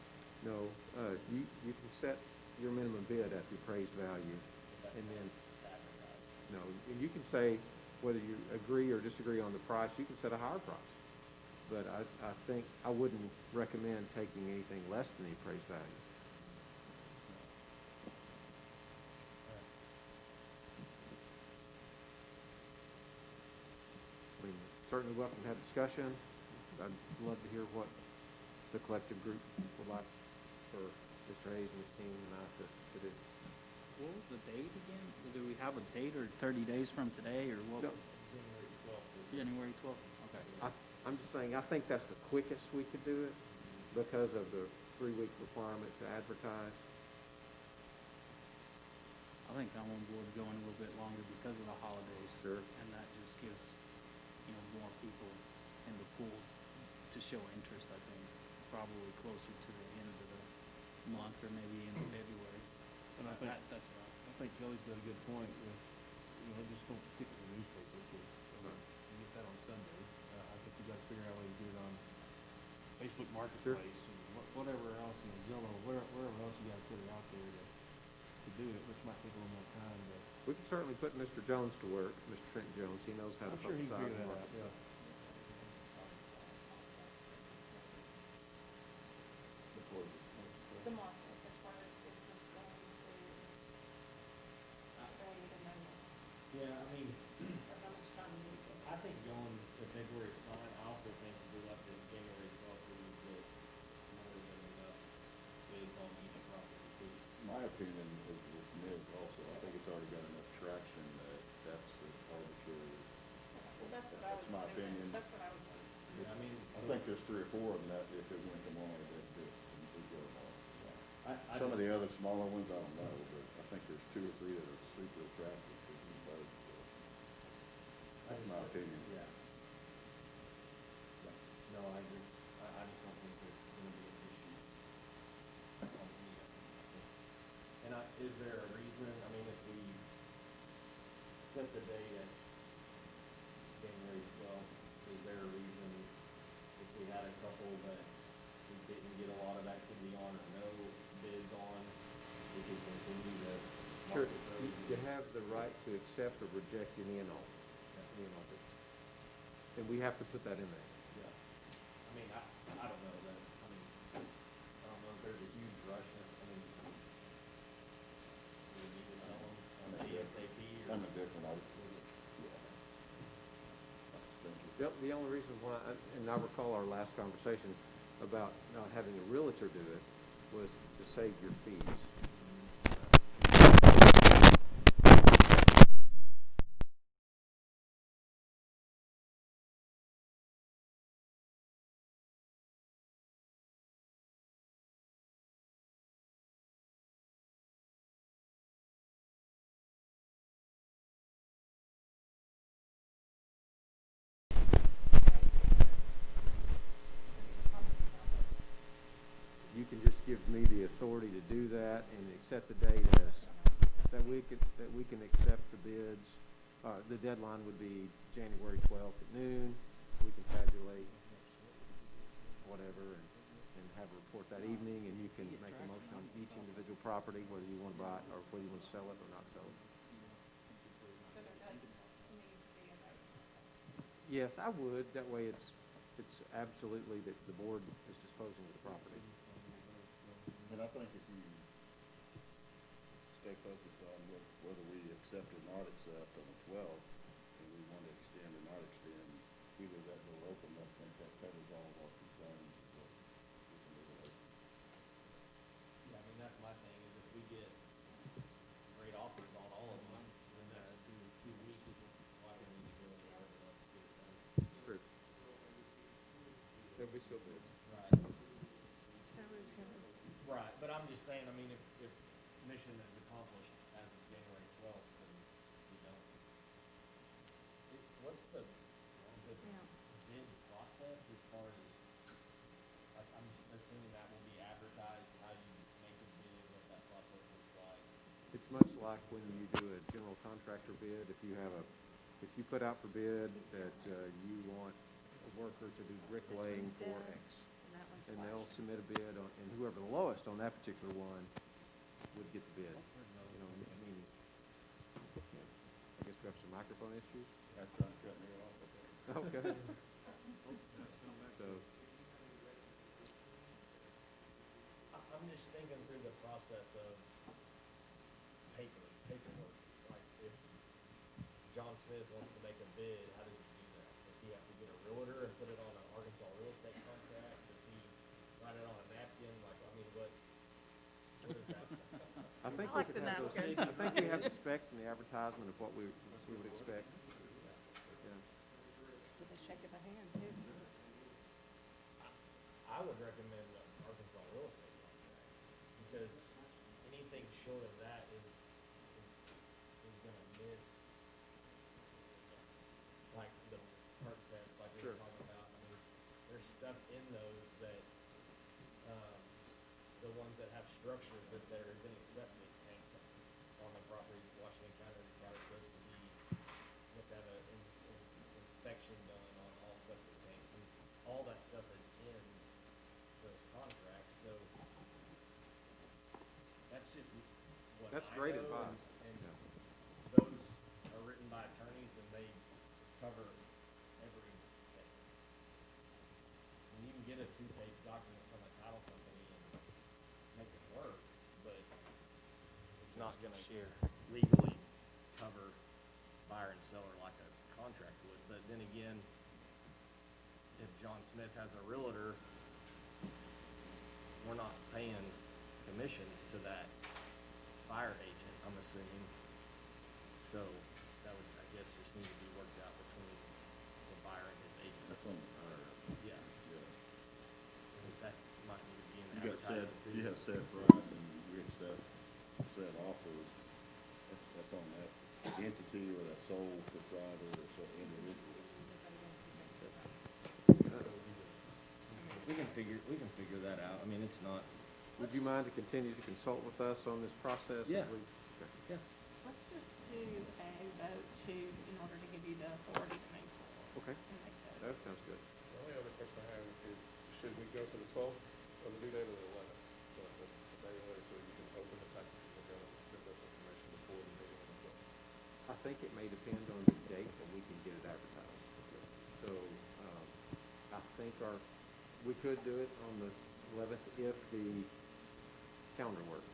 No, you can set your minimum bid at the appraised value, and then, no, and you can say whether you agree or disagree on the price. You can set a higher price, but I think I wouldn't recommend taking anything less than the appraised value. I mean, certainly welcome to have discussion. I'd love to hear what the collective group would like for Mr. Hayes and his team and I to do. What was the date again? Do we have a date or 30 days from today or what? No. January 12th. January 12th, okay. I'm just saying, I think that's the quickest we could do it because of the 3-week requirement to advertise. I think I'm on board going a little bit longer because of the holidays. Sure. And that just gives, more people in the pool to show interest, I think, probably closer to the end of the month or maybe in February. And I think, That's right. I think Kelly's got a good point with, just don't stick to the newspaper, because you get that on Sunday. I think you gotta figure out a way to do it on Facebook Marketplace and whatever else, Zillow, wherever else you gotta put it out there to do it, which might take a little more time, but We can certainly put Mr. Jones to work, Mr. Trent Jones. He knows how to I'm sure he can publicize figure the that out, market. yeah. Before The market, as far as is this going to trade and then, Yeah, I mean, or how much time do you think? I think going to February is fine. I also think if we left it January 12th, we would get more than enough bids on each property piece. My opinion is with mid also, I think it's already got enough traction that that's an arbitrary. Well, that's what I was That's my wondering. opinion. That's what I was wondering. Yeah, I mean, I think there's 3 or 4 of them that if it went tomorrow, they'd go tomorrow. I Some of just- the other smaller ones, I don't know, but I think there's 2 or 3 that are super attractive to them both. That's my opinion. Yeah. No, I agree. I just don't think there's gonna be an issue on me. And is there a reason, I mean, if we set the date at January 12th, is there a reason if we had a couple that we didn't get a lot have the right to accept or reject any and all. Any and all bids. And we have to put that in there. Yeah. I mean, I don't know that, I mean, I don't know if there's a huge rush, I mean, we need to tell them on the ASAP or. I'm indifferent, I was, yeah. Thank you. The only reason why, and I recall our last conversation about not having a realtor do it, was to save your fees. You can just give me the authority to do that and set the date as, that we can accept the bids. The deadline would be January 12th at noon. We can tabulate whatever and have a report that evening, and you can make a motion on each individual property, whether you want to buy it or whether you want to sell it or not sell it. Yes, I would. That way it's absolutely that the board is disposing of the property. And I think if you stay focused on whether we accept or not accept on the 12th, and we want to extend or not extend, we leave that door open, I think that covers all of our concerns. So we can leave it open. Yeah, I mean, that's my thing, is if we get great offers on all of them, then that's 2 weeks, why can we just go in there and let's get it done? True. There'll be still bids. Right. So is his. Right, but I'm just saying, I mean, if mission is accomplished as of January 12th, then we don't. What's the bid process as far as, like, I'm assuming that will be advertised, how you make a bid, what that process looks like? It's much like when you do a general contractor bid. If you put out for bid that you want a worker to do bricklaying for X, and they'll submit a bid on, and whoever the lowest on that particular one would get the bid. You know, I mean, I guess we have some microphone issues. That's trying to cut me off. Okay. So, I'm just thinking through the process of paperwork. Like, if John Smith wants to make a bid, how does he do that? Does he have to get a realtor and put it on an Arkansas real estate contract? Does he write it on a napkin? Like, I mean, what is that? I think I like we could the have those, napkin. I think we have the specs in the advertisement of what we would expect. Yeah. With a shake of the hand, too. I would recommend the Arkansas real estate contract, because anything short of that is gonna miss stuff. Like the perk test, like we were Sure. talking about, I mean, there's stuff in those that, the ones that have structure, that there is any septic tanks on the property, Washington County requires those to be, you have to have an inspection done on all septic tanks, and all that stuff is in those contracts, so that's just what That's I great know, advice. and Yeah. those are written by attorneys, and they cover everything. And you can get a 2-page document from a title company and make it work, but it's not gonna legally cover buyer and seller like a contract would. But then again, if John Smith has a realtor, we're not paying commissions to that buyer agent, I'm assuming. So that would, I guess, just need to be worked out between the buyer and his agent. That's on the buyer. Yeah, Yeah. that might need to be in the You got set, advertisement too. you have set price and we accept set offers, that's on that entity or that sole proprietor or so individual. We can figure that out. I mean, it's not. Would you mind to continue to consult with us on this process? Yeah. Okay. Let's just do a vote in order to give you the authority to move forward. Okay, And make those. that sounds good. The only other question I have is, should we go for the 12th or the due date of the 11th? The day earlier, so you can open the package and go and send us information before the meeting on the 12th? think it may depend on the date that we can get it advertised. So, I think we could do it on the 11th if the calendar works.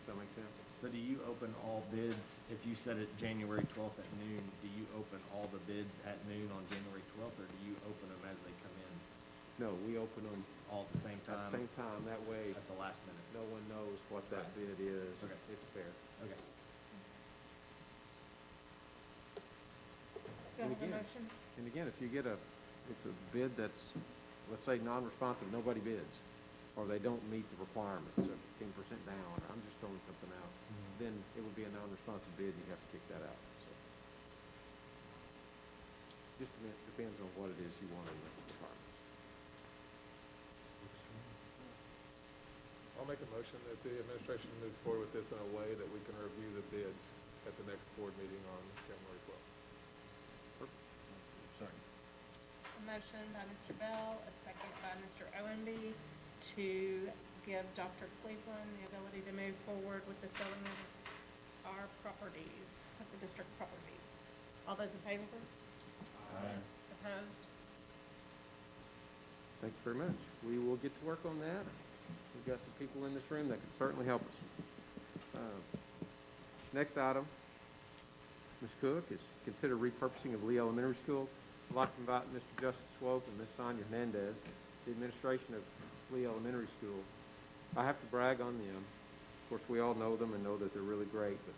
Does that make sense? So do you open all bids, if you set it January 12th at noon, do you open all the bids at noon on January 12th, or do you open them as they come in No, we open them all at the same at time? the same time. That way, At the last minute? no one knows what that Right. bid is. Okay. It's fair. Okay. Do I have a again- motion? And again, if you get a bid that's, let's say, non-responsive, nobody bids, or they don't meet the requirements of 10% down, I'm just throwing something out, then it would be a non-responsive bid, and you have to kick that out, so. Just depends on what it is you want in the requirements. I'll make a motion that the administration moves forward with this in a way that we can review the bids at the next board meeting on January 12th. Sorry. A motion by Mr. Bell, a second by Mr. Owenby to give Dr. Cleveland the ability to move forward with the selling of our properties, of the district properties. All those in favor? Aye. Opposed? Thank you very much. We will get to work on that. We've got some people in this room that can certainly help us. Next item, Ms. Cook, is consider repurposing of Lee Elementary School. I'd like to invite Mr. Justin Swope and Ms. Sonia Hernandez, the administration of Lee Elementary School. I have to brag on them. Of course, we all know them and know that they're really great, but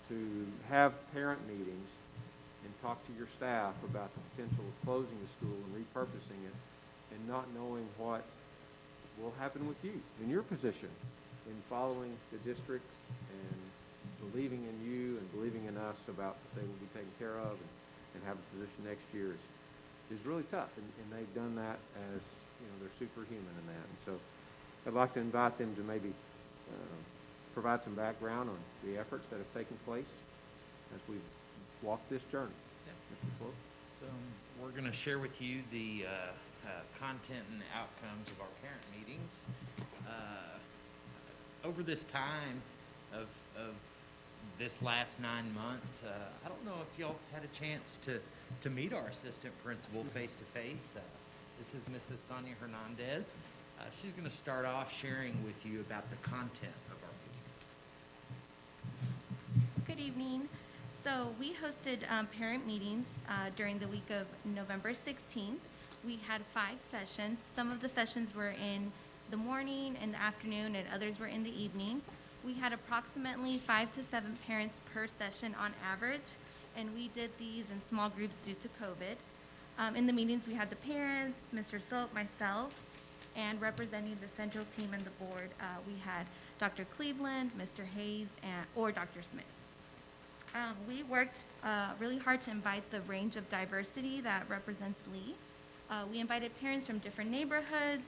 to have parent meetings and talk to your staff about the potential of closing the school and repurposing it, and not knowing what will happen with you in your position in following the district and believing in you and believing in us about that they will be taken care of and have a position next year is really tough. And they've done that as, they're superhuman in that. And so I'd like to invite them to maybe provide some background on the efforts that have taken place as we've walked this journey. Mr. Swope? So we're going to share with you the content and outcomes of our parent meetings. Over this time of this last 9 months, I don't know if y'all had a chance to meet our assistant principal face to face. This is Mrs. Sonia Hernandez. She's going to start off sharing with you about the content of our meetings. Good evening. So we hosted parent meetings during the week of November 16th. We had 5 sessions. Some of the sessions were in the morning and the afternoon, and others were in the evening. We had approximately 5 to 7 parents per session on average, and we did these in small groups due to COVID. In the meetings, we had the parents, Mr. Soap, myself, and representing the central team and the board, we had Dr. Cleveland, Mr. Hayes, or Dr. Smith. We worked really hard to invite the range of diversity that represents Lee. We invited parents from different neighborhoods,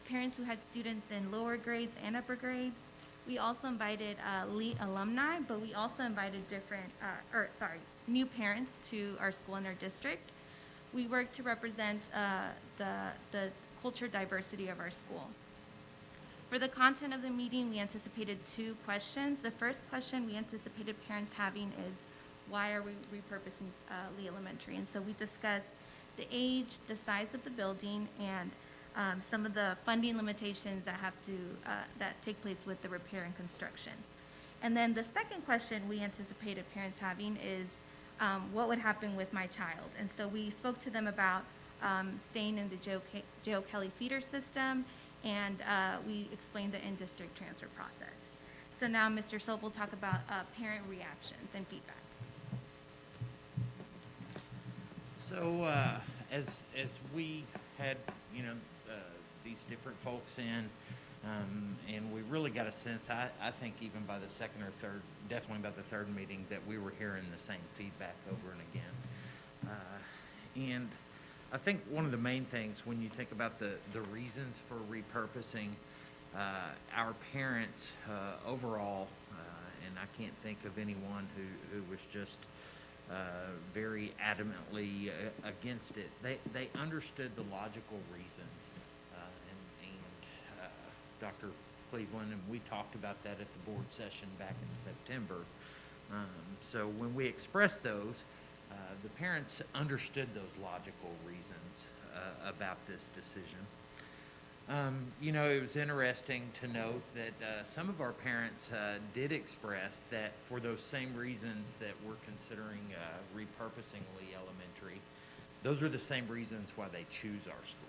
parents who had students in lower grades and upper grades. We also invited Lee alumni, but we also invited new parents to our school and our district. We worked to represent the culture diversity of our school. For the content of the meeting, we anticipated 2 questions. The first question we anticipated parents having is, why are we repurposing Lee Elementary? And so we discussed the age, the size of the building, and some of the funding limitations that take place with the repair and construction. And then the second question we anticipated parents having is, what would happen with my child? And so we spoke to them about staying in the Joe Kelly feeder system, and we explained the in-district transfer process. So now Mr. Soap will talk about parent reactions and feedback. So as we had, these different folks in, and we really got a sense, I think even by the second or third, definitely by the third meeting, that we were hearing the same feedback over and again. And I think one of the main things when you think about the reasons for repurposing, our parents overall, and I can't think of anyone who was just very adamantly against it. They understood the logical reasons, and Dr. Cleveland, and we talked about that at the board session back in September. So when we expressed those, the parents understood those logical reasons about this decision. It was interesting to note that some of our parents did express that for those same reasons that we're considering repurposing Lee Elementary, those are the same reasons why they choose our school.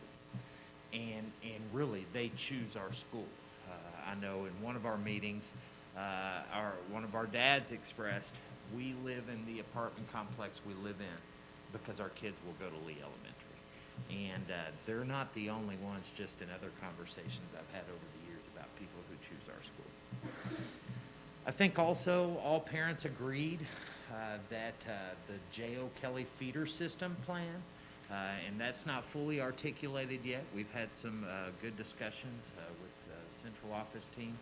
And really, they choose our school. I know in one of our meetings, one of our dads expressed, we live in the apartment complex we live in because our kids will go to Lee Elementary. And they're not the only ones, just in other conversations I've had over the years about people who choose our school. I think also all parents agreed that the J.O. Kelly feeder system plan, and that's not fully articulated yet. We've had some good discussions with the central office team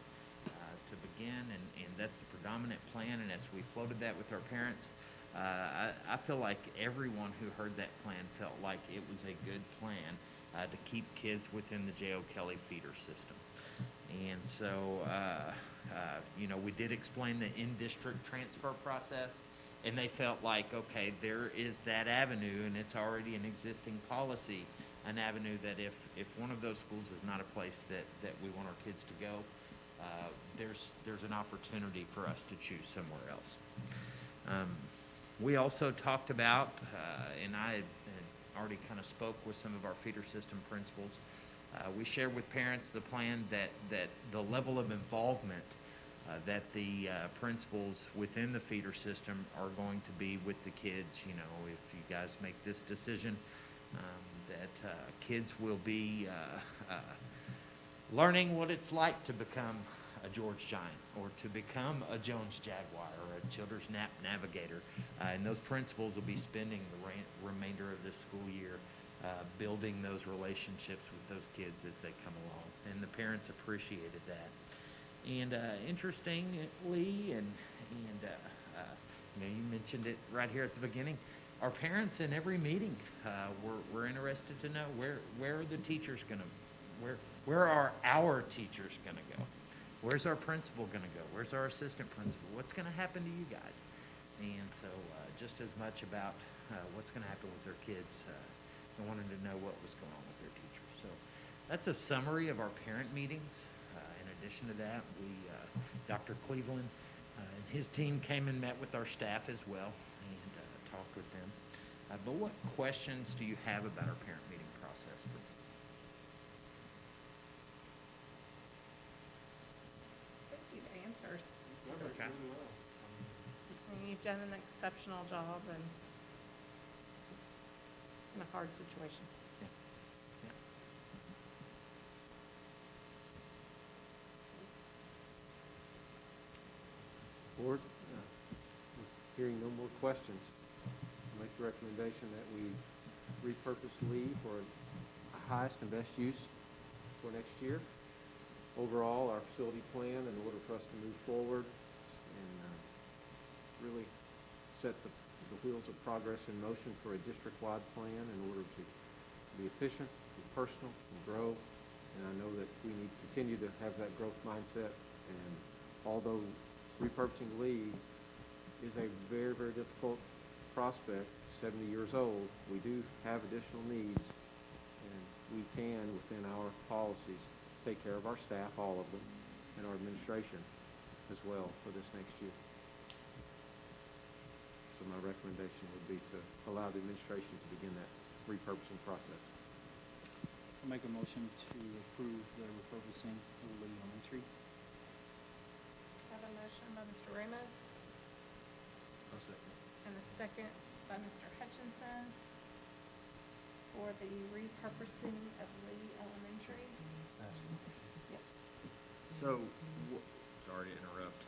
to begin, and that's the predominant plan. And as we floated that with our parents, I feel like everyone who heard that plan felt like it was a good plan to keep kids within the J.O. Kelly feeder system. And so, we did explain the in-district transfer process, and they felt like, okay, there is that avenue, and it's already an existing policy, an avenue that if one of those schools is not a place that we want our kids to go, there's an opportunity for us to choose somewhere else. We also talked about, and I had already kind of spoke with some of our feeder system principals, we shared with parents the plan that the level of involvement that the principals within the feeder system are going to be with the kids. If you guys make this decision, that kids will be learning what it's like to become a George Giant or to become a Jones Jaguar or a Childers Navigator. And those principals will be spending the remainder of this school year building those relationships with those kids as they come along. And the parents appreciated that. And interestingly, and you mentioned it right here at the beginning, our parents in every meeting were interested to know where are the teachers going to, where are our teachers going to go? Where's our principal going to go? Where's our assistant principal? What's going to happen to you guys? And so just as much about what's going to happen with their kids, they wanted to know what was going on with their teachers. So that's a summary of our parent meetings. In addition to that, Dr. Cleveland and his team came and met with our staff as well and talked with them. But what questions do you have about our parent meeting process? You've answered. Okay. You've done an exceptional job in a hard situation. Board, hearing no more questions, I'll make the recommendation that we repurpose Lee for a highest and best use for next year. Overall, our facility plan in order for us to move forward and really set the wheels of progress in motion for a district-wide plan in order to be efficient, be personal, and grow. And I know that we need to continue to have that growth mindset. And although repurposing Lee is a very, very difficult prospect, 70 years old, we do have additional needs, and we can, within our policies, take care of our staff, all of them, and our administration as well for this next year. So my recommendation would be to allow the administration to begin that repurposing process. I'll make a motion to approve the repurposing of Lee Elementary. I have a motion by Mr. Ramos I'll second. and a second by Mr. Hutchinson for the repurposing of Lee Elementary. Yes. So, sorry to interrupt.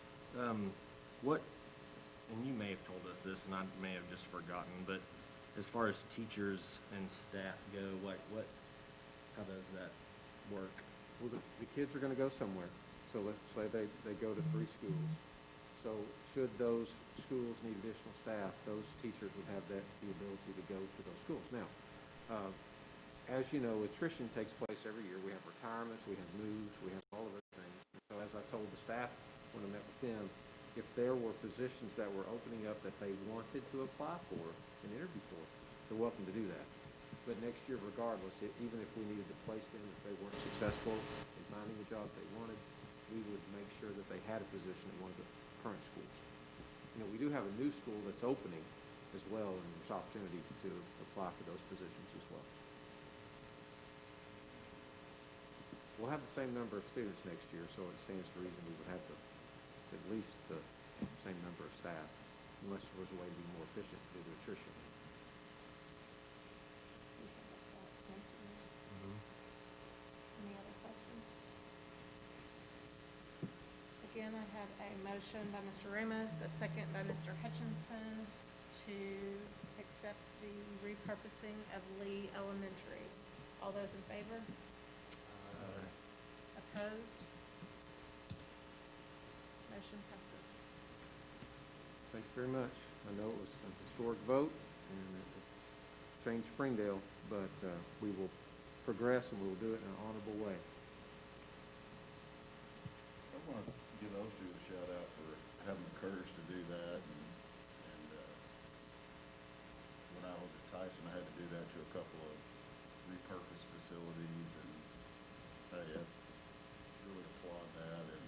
And you may have told us this, and I may have just forgotten, but as far as teachers and staff go, how does that work? Well, the kids are going to go somewhere. So let's say they go to 3 schools. So should those schools need additional staff, those teachers would have the ability to go to those schools. Now, as you know, attrition takes place every year. We have retirements, we have moves, we have all of those things. And so as I told the staff when I met with them, if there were positions that were opening up that they wanted to apply for and interview for, they're welcome to do that. But next year, regardless, even if we needed to place them, if they weren't successful in finding the job they wanted, we would make sure that they had a position at one of the current schools. You know, we do have a new school that's opening as well, and there's opportunity to apply for those positions as well. We'll have the same number of students next year, so it stands to reason we would have at least the same number of staff, unless there was a way to be more efficient due to attrition. Any other questions? Again, I have a motion by Mr. Ramos, a second by Mr. Hutchinson to accept the repurposing of Lee Elementary. All those in favor? Opposed? Motion passes. Thank you very much. I know it was a historic vote, and it changed Springdale, but we will progress and we will do it in an honorable way. I want to give those two a shout out for having the courage to do that. And when I was at Tyson, I had to do that to a couple of repurposed facilities, and I really applaud that. And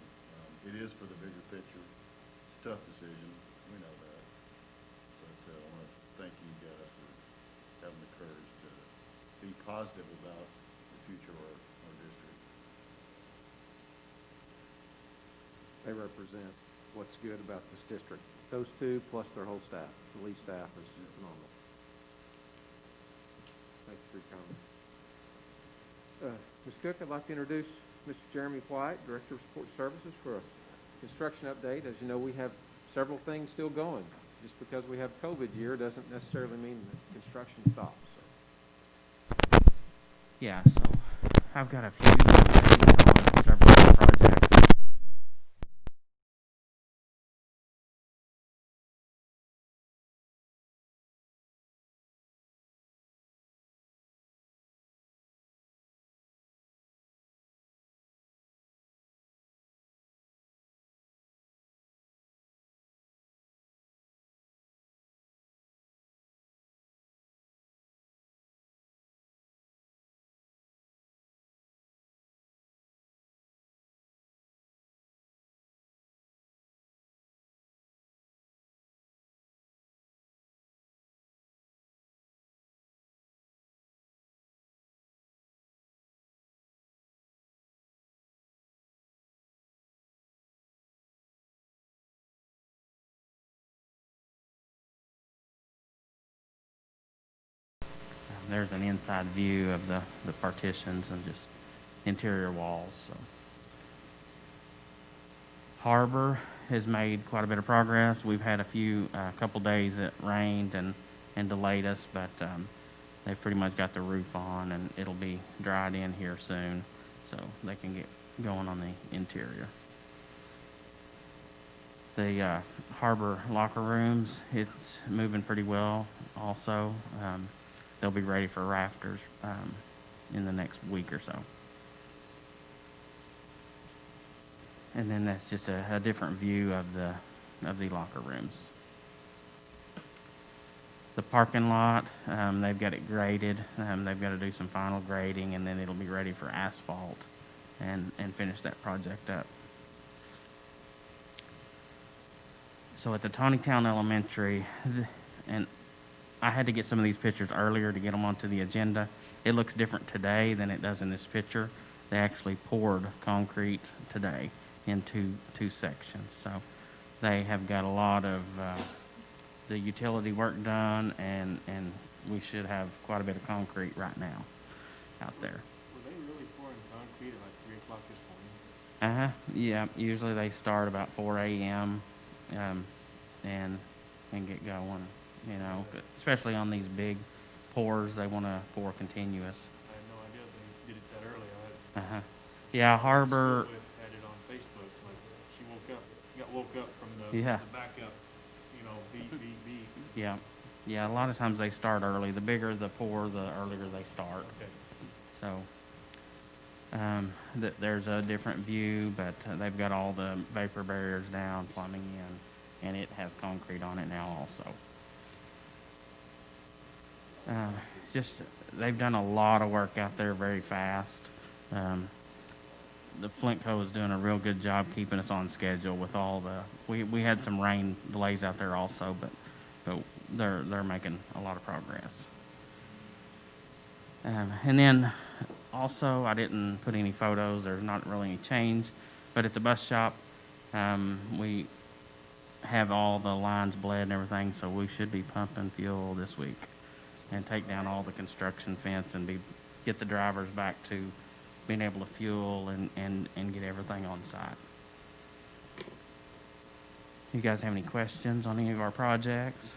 it is for the bigger picture. It's a tough decision. We know that. But I want to thank you guys for having the courage to be positive about the future of our district. They represent what's good about this district. Those two, plus their whole staff. The Lee staff is phenomenal. Thank you for your comment. Ms. Cook, I'd like to introduce Mr. Jeremy White, Director of Support Services, for a construction update. As you know, we have several things still going. Just because we have COVID year doesn't necessarily mean that construction stops. So. Yeah, so I've got a few updates on several projects. There's an inside view of the partitions and just interior walls. So. HAR-BER has made quite a bit of progress. We've had a couple days that rained and delayed us, but they've pretty much got the roof on, and it'll be dried in here soon, so they can get going on the interior. The HAR-BER locker rooms, it's moving pretty well also. They'll be ready for rafters in the next week or so. And then that's just a different view of the locker rooms. The parking lot, they've got it graded. They've got to do some final grading, and then it'll be ready for asphalt and finish that project up. So at the Tawnytown Elementary, and I had to get some of these pictures earlier to get them onto the agenda. It looks different today than it does in this picture. They actually poured concrete today in two sections. So they have got a lot of the utility work done, and we should have quite a bit of concrete right now out there. Were they really pouring concrete at like 3 o'clock this morning? Yeah, usually they start about 4 a.m. And get going. You know, especially on these big pours, they want to pour continuous. I had no idea they did it that early. Yeah, HAR-BER. Had it on Facebook. Like she got woke up from the backup. You know, beep. Yeah. A lot of times they start early. The bigger the pour, the earlier they start. Okay. So, There's a different view, but they've got all the vapor barriers down, plumbing in, and it has concrete on it now also. Just, they've done a lot of work out there very fast. The Flint Co. is doing a real good job keeping us on schedule with all the, we had some rain delays out there also, but they're making a lot of progress. And then also, I didn't put any photos, there's not really any change, but at the bus shop, we have all the lines bled and everything, so we should be pumping fuel this week and take down all the construction fence and get the drivers back to being able to fuel and get everything on site. You guys have any questions on any of our projects?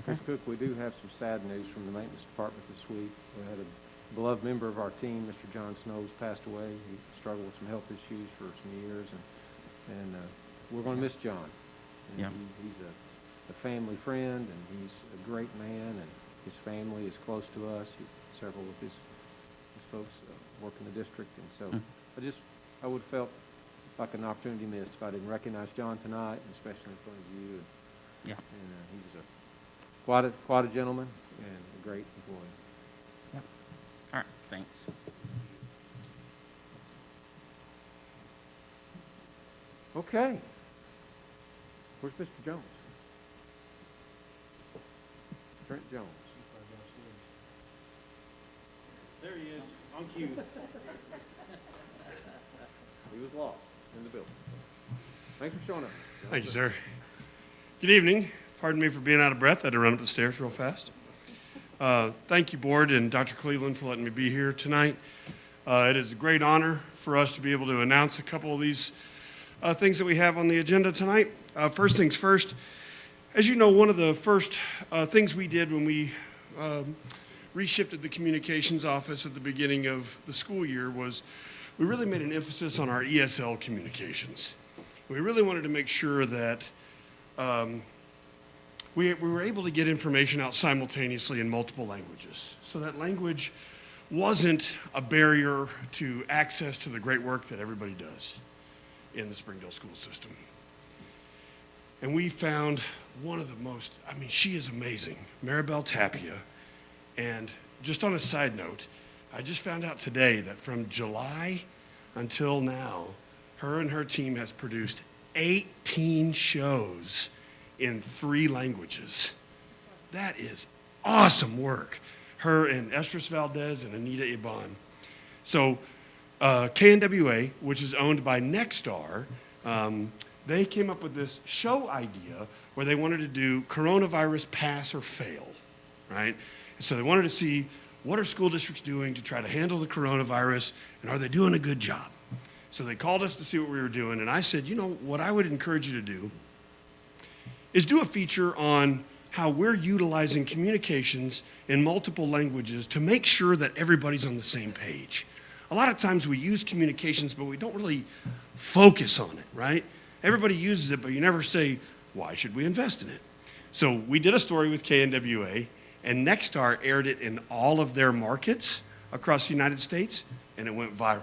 Ms. Cook, we do have some sad news from the maintenance department this week. We had a beloved member of our team, Mr. John Snows, passed away. He struggled with some health issues for some years, and we're going to miss John. And Yeah. He's a family friend, and he's a great man, and his family is close to us. Several of his folks work in the district, and so I would have felt like an opportunity missed if I didn't recognize John tonight, and especially in front of you. Yeah. And he was quite a gentleman and a great employee. Yep. All right, thanks. Okay. Where's Mr. Jones? Trent Jones. There he is, on cue. He was lost in the building. Thanks for showing up. Thank you, sir. Good evening. Pardon me for being out of breath. I had to run up the stairs real fast. Thank you, board, and Dr. Cleveland for letting me be here tonight. It is a great honor for us to be able to announce a couple of these things that we have on the agenda tonight. First things first, as you know, one of the first things we did when we reshifted the communications office at the beginning of the school year was we really made an emphasis on our ESL communications. We really wanted to make sure that we were able to get information out simultaneously in multiple languages. So that language wasn't a barrier to access to the great work that everybody does in the Springdale school system. And we found one of the most, I mean, she is amazing, Maribel Tapia. And just on a side note, I just found out today that from July until now, her and her team has produced 18 shows in 3 languages. That is awesome work. Her and Estris Valdez and Anita Iban. So KNWA, which is owned by Nexstar, they came up with this show idea where they wanted to do coronavirus pass or fail, right? So they wanted to see what are school districts doing to try to handle the coronavirus, and are they doing a good job? So they called us to see what we were doing, and I said, you know, what I would encourage you to do is do a feature on how we're utilizing communications in multiple languages to make sure that everybody's on the same page. A lot of times we use communications, but we don't really focus on it, right? Everybody uses it, but you never say, why should we invest in it? So we did a story with KNWA, and Nexstar aired it in all of their markets across the United States, and it went viral.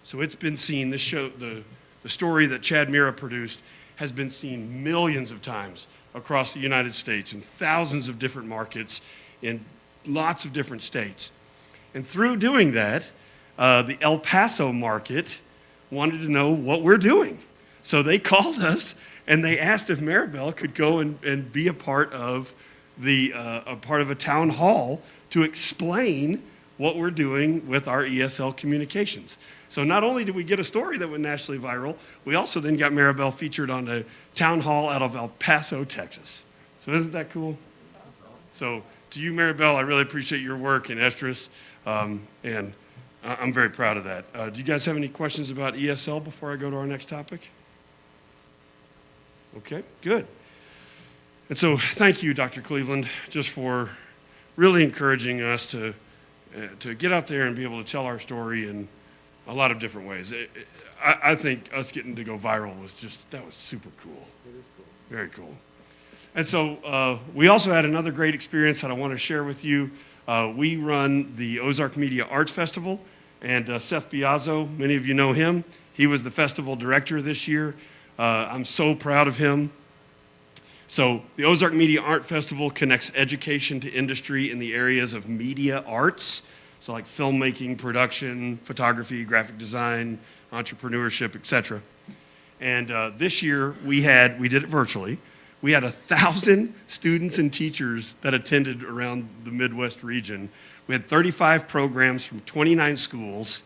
So it's been seen, this show, the story that Chad Mira produced has been seen millions of times across the United States in thousands of different markets in lots of different states. And through doing that, the El Paso market wanted to know what we're doing. So they called us and they asked if Maribel could go and be a part of a town hall to explain what we're doing with our ESL communications. So not only did we get a story that went nationally viral, we also then got Maribel featured on a town hall out of El Paso, Texas. So isn't that cool? So to you, Maribel, I really appreciate your work in Estris, and I'm very proud of that. Do you guys have any questions about ESL before I go to our next topic? Okay, good. And so thank you, Dr. Cleveland, just for really encouraging us to get out there and be able to tell our story in a lot of different ways. I think us getting to go viral was super cool. It is cool. Very cool. And so we also had another great experience that I want to share with you. We run the Ozark Media Arts Festival, and Seth Biazzo, many of you know him. He was the festival director this year. I'm so proud of him. So the Ozark Media Art Festival connects education to industry in the areas of media arts, so like filmmaking, production, photography, graphic design, entrepreneurship, etc. And this year we did it virtually. We had 1,000 students and teachers that attended around the Midwest region. We had 35 programs from 29 schools.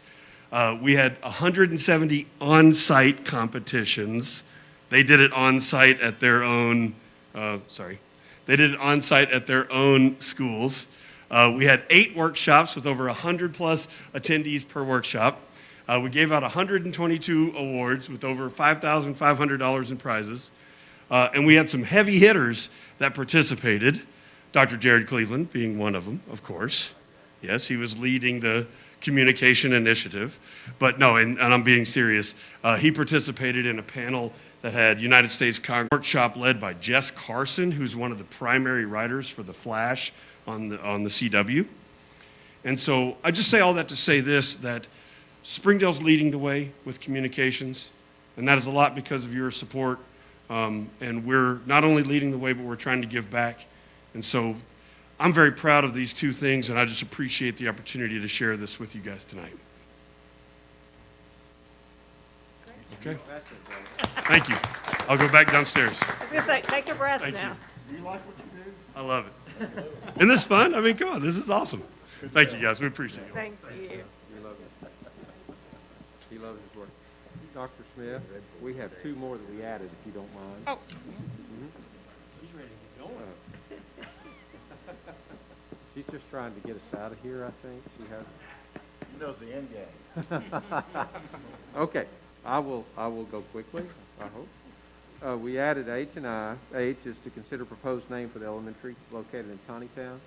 We had 170 on-site competitions. They did it on-site at their own, they did it on-site at their own schools. We had 8 workshops with over 100 plus attendees per workshop. We gave out 122 awards with over $5,500 in prizes. And we had some heavy hitters that participated, Dr. Jared Cleveland being one of them, of course. Yes, he was leading the communication initiative. But no, and I'm being serious, he participated in a panel that had United States Congress workshop led by Jess Carson, who's one of the primary writers for The Flash on the CW. And so I just say all that to say this, that Springdale's leading the way with communications, and that is a lot because of your support. And we're not only leading the way, but we're trying to give back. And so I'm very proud of these two things, and I just appreciate the opportunity to share this with you guys tonight. Okay? Thank you. I'll go back downstairs. I was going to say, take a breath Thank now. you. Do you like what you do? I love it. Isn't this fun? I mean, come on, this is awesome. Thank you, guys. We appreciate it. Thank you. We love it. He loves his work. Dr. Smith, we have 2 more that we added, if you don't mind. Oh. He's ready to get going. She's just trying to get us out of here, I think. She has. He knows the end game. Okay, I will go quickly, I hope. We added H and I. H is to consider proposed name for the elementary located in Tawnytown.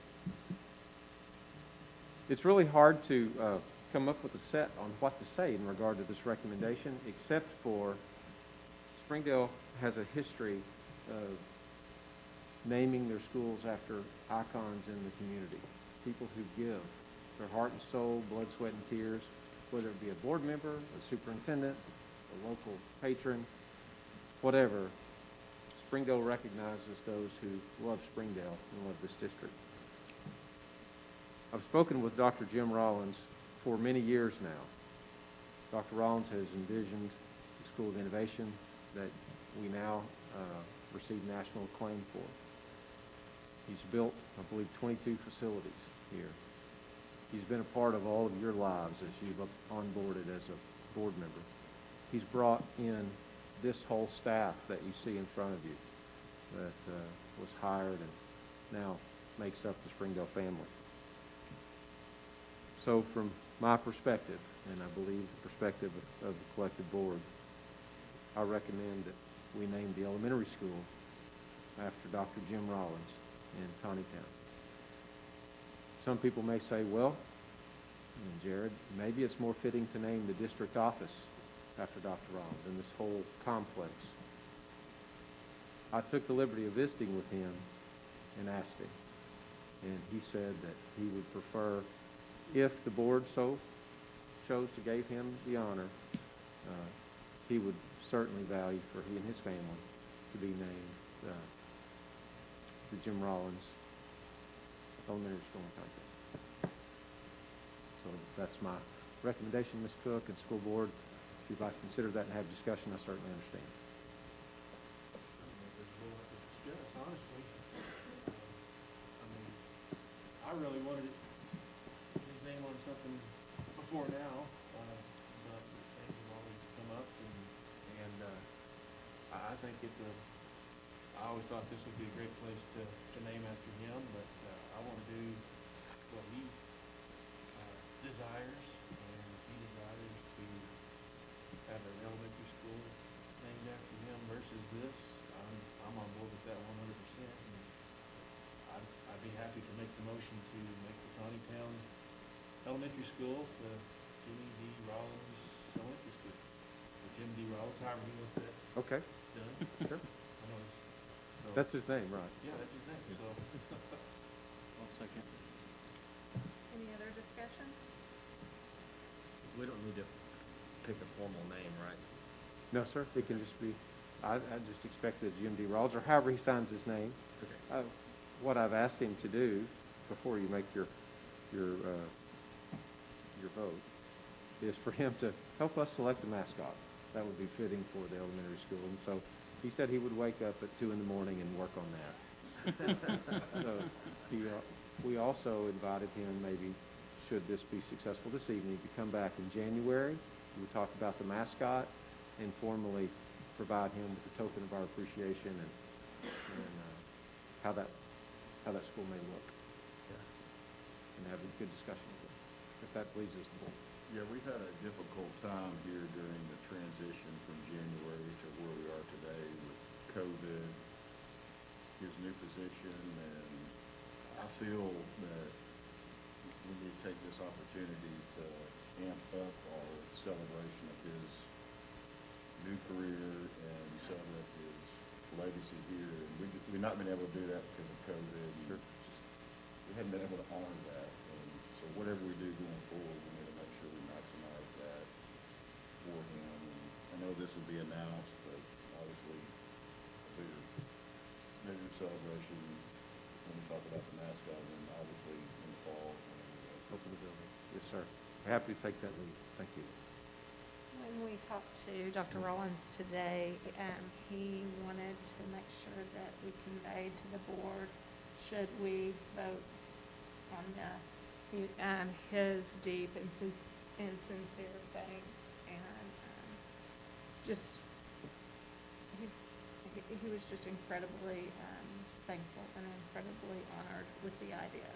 It's really hard to come up with a set on what to say in regard to this recommendation, except for Springdale has a history of naming their schools after icons in the community, people who give their heart and soul, blood, sweat, and tears, whether it be a board member, a superintendent, a local patron, whatever. Springdale recognizes those who love Springdale and love this district. I've spoken with Dr. Jim Rollins for many years now. Dr. Rollins has envisioned the School of Innovation that we now receive national acclaim for. He's built, I believe, 22 facilities here. He's been a part of all of your lives as you've onboarded as a board member. He's brought in this whole staff that you see in front of you that was hired and now makes up the Springdale family. So from my perspective, and I believe the perspective of the collective board, I recommend that we name the elementary school after Dr. Jim Rollins in Tawnytown. Some people may say, well, Jared, maybe it's more fitting to name the district office after Dr. Rollins and this whole complex. I took the liberty of visiting with him and asked him, and he said that he would prefer, if the board so chose to give him the honor, he would certainly value for he and his family to be named the Jim Rollins Elementary School in Tawnytown. So that's my recommendation, Ms. Cook and school board. If you'd like to consider that and have discussion, I certainly understand. Discuss, honestly. I mean, I really wanted his name on something before now, but things have always come up, and I think I always thought this would be a great place to name after him, but I want to do what he desires, and he desires to have an elementary school named after him versus this. I'm on board with that 100%. And I'd be happy to make the motion to make the Tawnytown Elementary School the Jimmy D. Rollins Elementary School, or Jim D. Rollins, however he wants that Okay. done. Sure. I know That's his name, right? yeah, that's his name. So I'll second. Any other discussion? We don't need to pick a formal name, right? No, sir, it can just be, I just expect that Jim D. Rawls, or however he signs his name. Okay. What I've asked him to do before you make your vote is for him to help us select a mascot. That would be fitting for the elementary school. And so he said he would wake up at 2 in the morning and work on that. So we also invited him, maybe should this be successful this evening, to come back in January. We would talk about the mascot and formally provide him with a token of our appreciation and how that school may look. And have a good discussion with him, if that pleases the board. Yeah, we've had a difficult time here during the transition from January to where we are today with COVID, his new position, and I feel that we need to take this opportunity to amp up our celebration of his new career and celebrate his legacy here. And we've not been able to do that because of COVID. We haven't been able to honor that. And so whatever we do going forward, we need to make sure we maximize that for him. And I know this will be announced, but obviously a bigger celebration when we talk about the mascot, and then obviously in the fall. Open the building. Yes, sir. Happy to take that lead. Thank you. When we talked to Dr. Rollins today, he wanted to make sure that we conveyed to the board, should we vote on this, his deep and sincere thanks, and just, he was just incredibly thankful and incredibly honored with the idea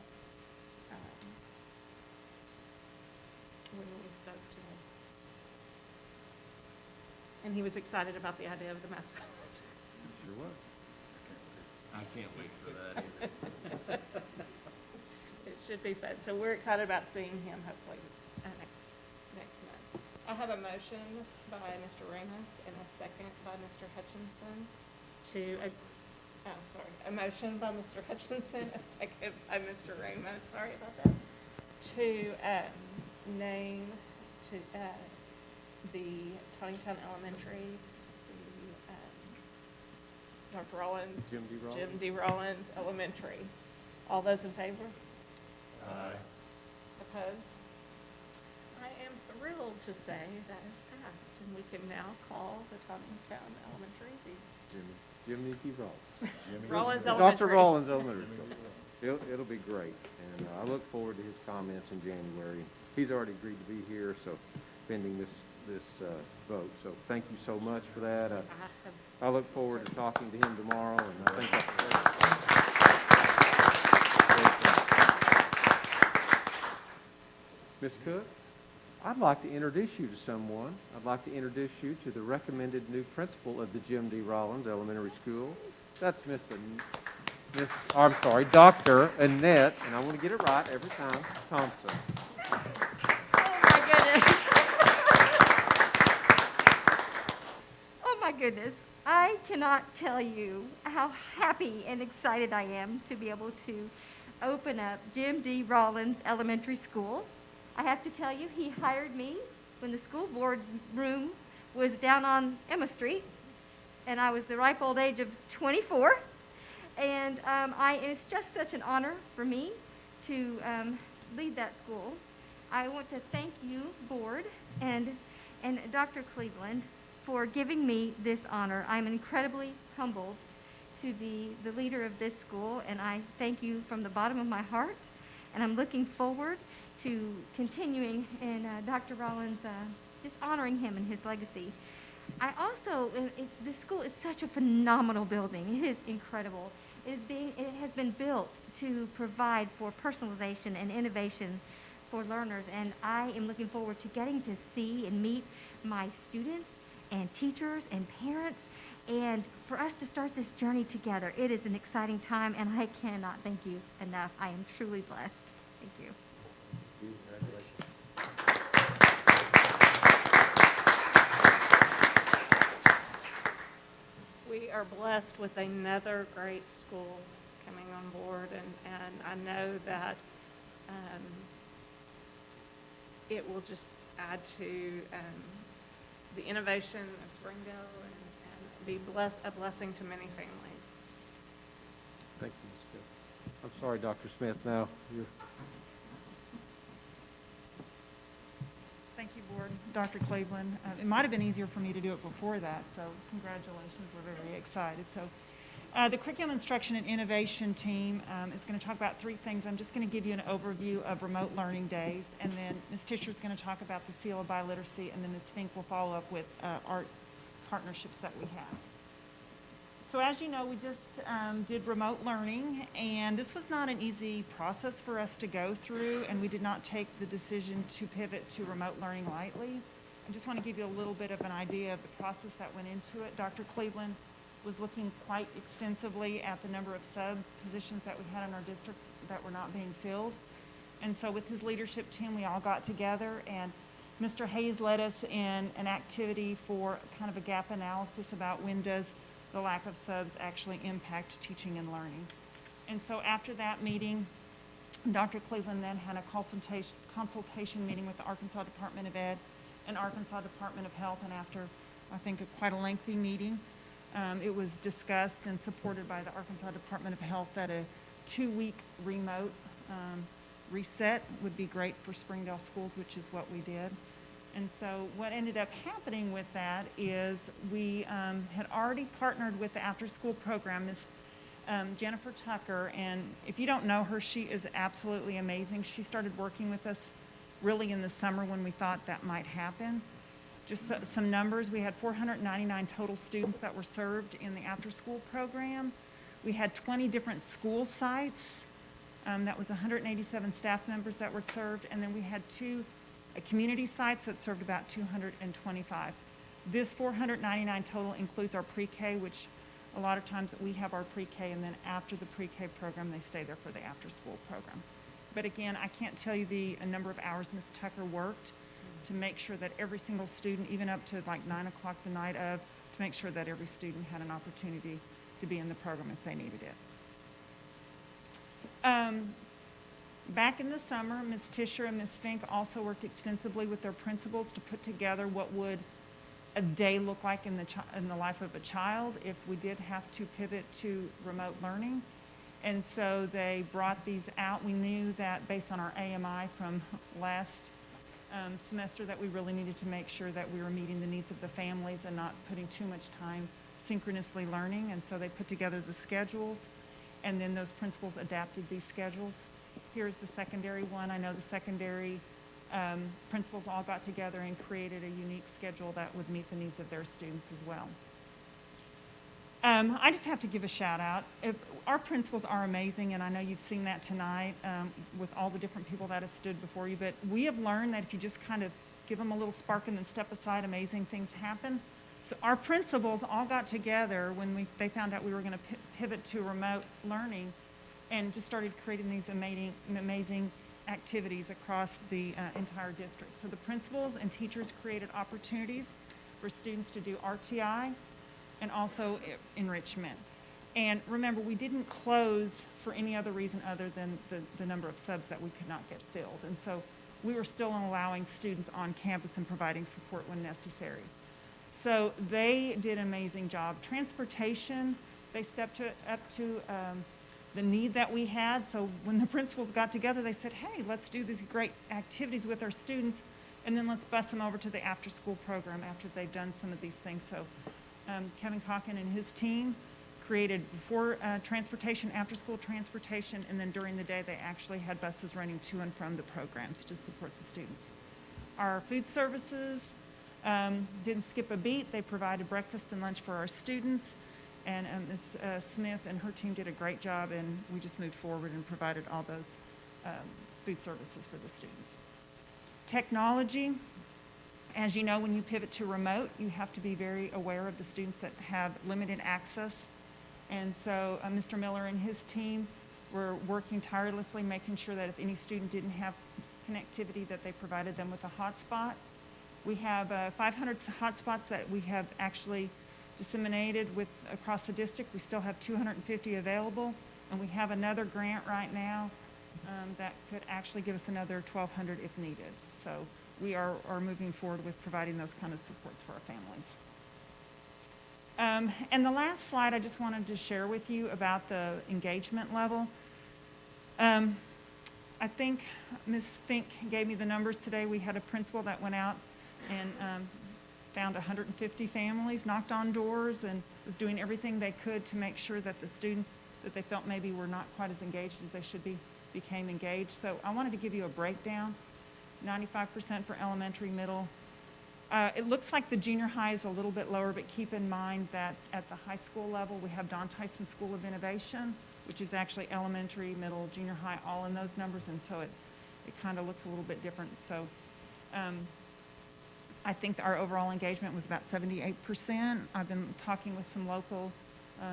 when we spoke to him. And he was excited about the idea of the mascot. Sure was. I can't wait for that either. It should be fun. So we're excited about seeing him hopefully next month. I have a motion by Mr. Ramos and a second by Mr. Hutchinson a motion by Mr. Hutchinson, a second by Mr. Ramos, sorry about that, to name the Tawnytown Elementary, Dr. Rollins. Jim D. Rollins. Jim D. Rollins Elementary. All those in favor? Aye. Opposed? I am thrilled to say that is passed, and we can now call the Tawnytown Elementary the Jimmy D. Rollins. Rollins Dr. Elementary. Rollins Elementary School. It'll be great, and I look forward to his comments in January. He's already agreed to be here, so pending this vote. So thank you so much for that. I look forward to talking to him tomorrow, and I think that's great. Ms. Cook, I'd like to introduce you to someone. I'd like to introduce you to the recommended new principal of the Jim D. Rollins Elementary School. That's Dr. Annette, and I want to get it right every time, Thompson. Oh my goodness. I cannot tell you how happy and excited I am to be able to open up Jim D. Rollins Elementary School. I have to tell you, he hired me when the school board room was down on Emma Street, and I was the ripe old age of 24. And it's just such an honor for me to lead that school. I want to thank you, board, and Dr. Cleveland, for giving me this honor. I'm incredibly humbled to be the leader of this school, and I thank you from the bottom of my heart. And I'm looking forward to continuing in Dr. Rollins, just honoring him and his legacy. I also, this school is such a phenomenal building. It is incredible. It has been built to provide for personalization and innovation for learners, and I am looking forward to getting to see and meet my students and teachers and parents, and for us to start this journey together. It is an exciting time, and I cannot thank you enough. I am truly blessed. Thank you. We are blessed with another great school coming on board, and I know that it will just add to the innovation of Springdale and be a blessing to many families. Thank you, Ms. Smith. I'm sorry, Dr. Smith. Now, you're. Thank you, Board. Dr. Cleveland. It might have been easier for me to do it before that, so congratulations. We're very excited. So the Curriculum Instruction and Innovation team is going to talk about 3 things. I'm just going to give you an overview of remote learning days, and then Ms. Tischer is going to talk about the seal of biliteracy, and then Ms. Fink will follow up with art partnerships that we have. So as you know, we just did remote learning, and this was not an easy process for us to go through, and we did not take the decision to pivot to remote learning lightly. I just want to give you a little bit of an idea of the process that went into it. Dr. Cleveland was looking quite extensively at the number of sub positions that we had in our district that were not being filled. And so with his leadership team, we all got together, and Mr. Hayes led us in an activity for kind of a gap analysis about when does the lack of subs actually impact teaching and learning. And so after that meeting, Dr. Cleveland then had a consultation meeting with the Arkansas Department of Ed and Arkansas Department of Health, and after, I think, quite a lengthy meeting, it was discussed and supported by the Arkansas Department of Health that a 2-week remote reset would be great for Springdale schools, which is what we did. And so what ended up happening with that is we had already partnered with the after-school program, Ms. Jennifer Tucker, and if you don't know her, she is absolutely amazing. She started working with us really in the summer when we thought that might happen. Just some numbers, we had 499 total students that were served in the after-school program. We had 20 different school sites. That was 187 staff members that were served, and then we had 2 community sites that served about 225. This 499 total includes our pre-K, which a lot of times we have our pre-K, and then after the pre-K program, they stay there for the after-school program. But again, I can't tell you the number of hours Ms. Tucker worked to make sure that every single student, even up to like 9 o'clock the night of, to make sure that every student had an opportunity to be in the program if they needed it. Back in the summer, Ms. Tischer and Ms. Fink also worked extensively with their principals to put together what would a day look like in the life of a child if we did have to pivot to remote learning. And so they brought these out. We knew that based on our AMI from last semester that we really needed to make sure that we were meeting the needs of the families and not putting too much time synchronously learning. And so they put together the schedules, and then those principals adapted these schedules. Here's the secondary one. I know the secondary principals all got together and created a unique schedule that would meet the needs of their students as well. I just have to give a shout out. Our principals are amazing, and I know you've seen that tonight with all the different people that have stood before you, but we have learned that if you just kind of give them a little spark and then step aside, amazing things happen. So our principals all got together when they found out we were going to pivot to remote learning, and just started creating these amazing activities across the entire district. So the principals and teachers created opportunities for students to do RTI and also enrichment. And remember, we didn't close for any other reason other than the number of subs that we could not get filled. And so we were still allowing students on campus and providing support when necessary. So they did an amazing job. Transportation, they stepped up to the need that we had. So when the principals got together, they said, hey, let's do these great activities with our students, and then let's bus them over to the after-school program after they've done some of these things. So Kevin Calkin and his team created before transportation, after-school transportation, and then during the day they actually had buses running to and from the programs to support the students. Our food services didn't skip a beat. They provided breakfast and lunch for our students. And Ms. Smith and her team did a great job, and we just moved forward and provided all those food services for the students. Technology, as you know, when you pivot to remote, you have to be very aware of the students that have limited access. And so Mr. Miller and his team were working tirelessly, making sure that if any student didn't have connectivity, that they provided them with a hotspot. We have 500 hotspots that we have actually disseminated across the district. We still have 250 available, and we have another grant right now that could actually give us another 1,200 if needed. So we are moving forward with providing those kind of supports for our families. And the last slide I just wanted to share with you about the engagement level. I think Ms. Fink gave me the numbers today. We had a principal that went out and found 150 families, knocked on doors, and was doing everything they could to make sure that the students that they felt maybe were not quite as engaged as they should be became engaged. So I wanted to give you a breakdown. 95% for elementary, middle. It looks like the junior high is a little bit lower, but keep in mind that at the high school level, we have Don Tyson School of Innovation, which is actually elementary, middle, junior high, all in those numbers, and so it kind of looks a little bit different. So I think our overall engagement was about 78%. I've been talking with some local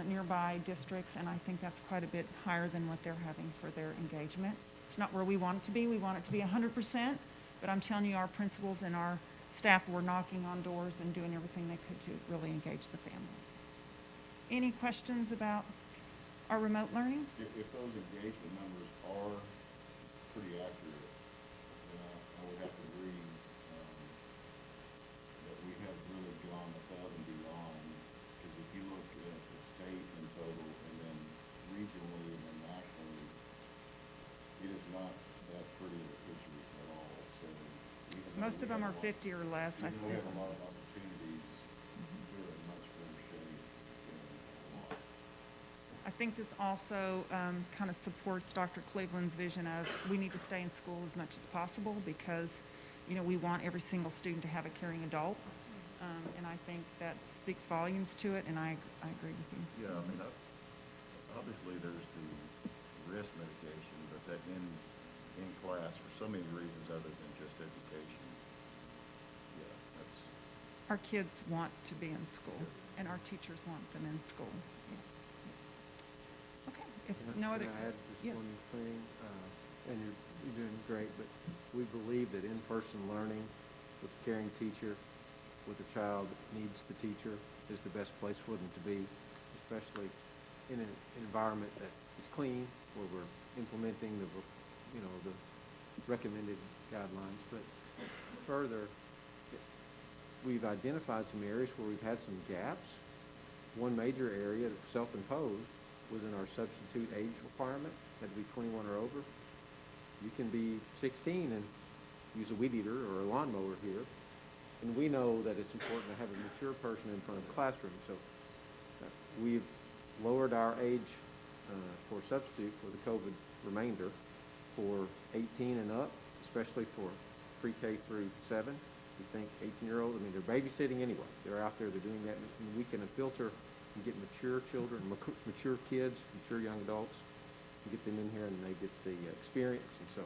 nearby districts, and I think that's quite a bit higher than what they're having for their engagement. It's not where we want it to be. We want it to be 100%, but I'm telling you, our principals and our staff were knocking on doors and doing everything they could to really engage the families. Any questions about our remote learning? If those engagement numbers are pretty accurate, then I would have to agree that we have really gone above and beyond, because if you look at the state in total and then regionally and then nationally, it is not that pretty of a picture at all. So Most of them are 50 or less. We have a lot of opportunities. We're in much better shape than a lot. I think this also kind of supports Dr. Cleveland's vision of we need to stay in school as much as possible because, you know, we want every single student to have a caring adult. And I think that speaks volumes to it, and I agree with you. Yeah, I mean, obviously there's the risk mitigation, but that in class for so many reasons other than just education, yeah, that's. Our kids want to be in school, and our teachers want them in school. Yes. Okay. If no other. Can I add just yes. one thing? And you're doing great, but we believe that in-person learning with a caring teacher, with a child that needs the teacher, is the best place for them to be, especially in an environment that is clean, where we're implementing the recommended guidelines. But further, we've identified some areas where we've had some gaps. One major area that was self-imposed was in our substitute age requirement, had to be 21 or over. You can be 16 and use a weed eater or a lawnmower here. And we know that it's important to have a mature person in front of the classroom. So we've lowered our age for substitute for the COVID remainder for 18 and up, especially for pre-K through 7. We think 18-year-olds, I mean, they're babysitting anyway. They're out there, they're doing that. And we can filter and get mature children, mature kids, mature young adults, and get them in here and they get the experience. And so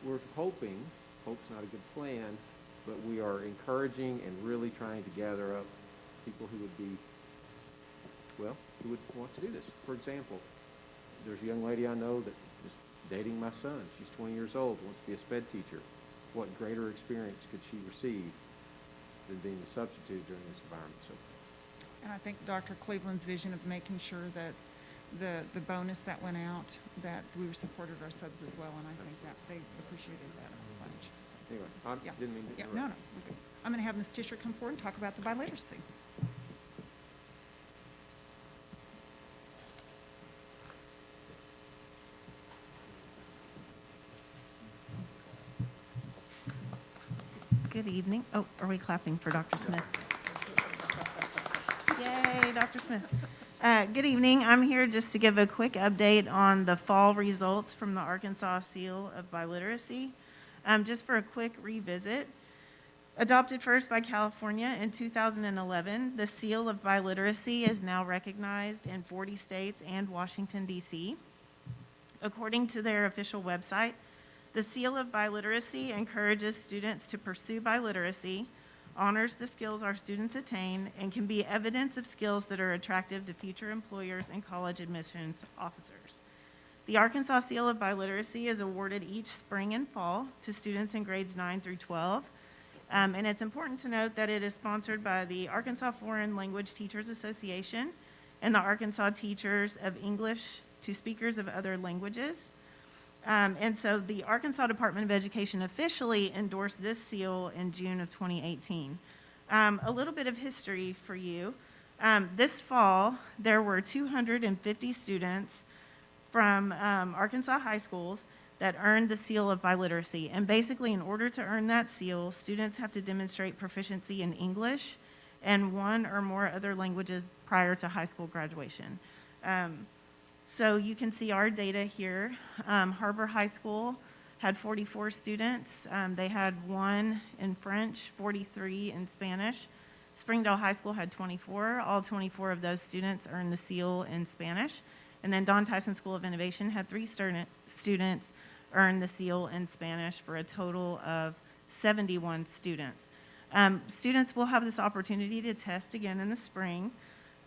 we're hoping, hope's not a good plan, but we are encouraging and really trying to gather up people who would be, well, who would want to do this. For example, there's a young lady I know that is dating my son. She's 20 years old, wants to be a SPED teacher. What greater experience could she receive than being a substitute during this environment? So, And I think Dr. Cleveland's vision of making sure that the bonus that went out, that we supported our subs as well, and I think that they appreciated that a bunch. So. anyway, I didn't mean to interrupt. No, okay. I'm going to have Ms. Tischer come forward and talk about the biliteracy. Good evening. Oh, are we clapping for Dr. Smith? Yay, Dr. Smith. Good evening. I'm here just to give a quick update on the fall results from the Arkansas Seal of Biliteracy. Just for a quick revisit, adopted first by California in 2011, the Seal of Biliteracy is now recognized in 40 states and Washington, D.C. According to their official website, the Seal of Biliteracy encourages students to pursue biliteracy, honors the skills our students attain, and can be evidence of skills that are attractive to future employers and college admissions officers. The Arkansas Seal of Biliteracy is awarded each spring and fall to students in grades 9 through 12. And it's important to note that it is sponsored by the Arkansas Foreign Language Teachers Association and the Arkansas Teachers of English to Speakers of Other Languages. And so the Arkansas Department of Education officially endorsed this seal in June of 2018. A little bit of history for you. This fall, there were 250 students from Arkansas high schools that earned the seal of biliteracy. And basically, in order to earn that seal, students have to demonstrate proficiency in English and one or more other languages prior to high school graduation. So you can see our data here. HAR-BER High School had 44 students. They had 1 in French, 43 in Spanish. Springdale High School had 24. All 24 of those students earned the seal in Spanish. And then Don Tyson School of Innovation had 3 students earn the seal in Spanish for a total of 71 students. Students will have this opportunity to test again in the spring.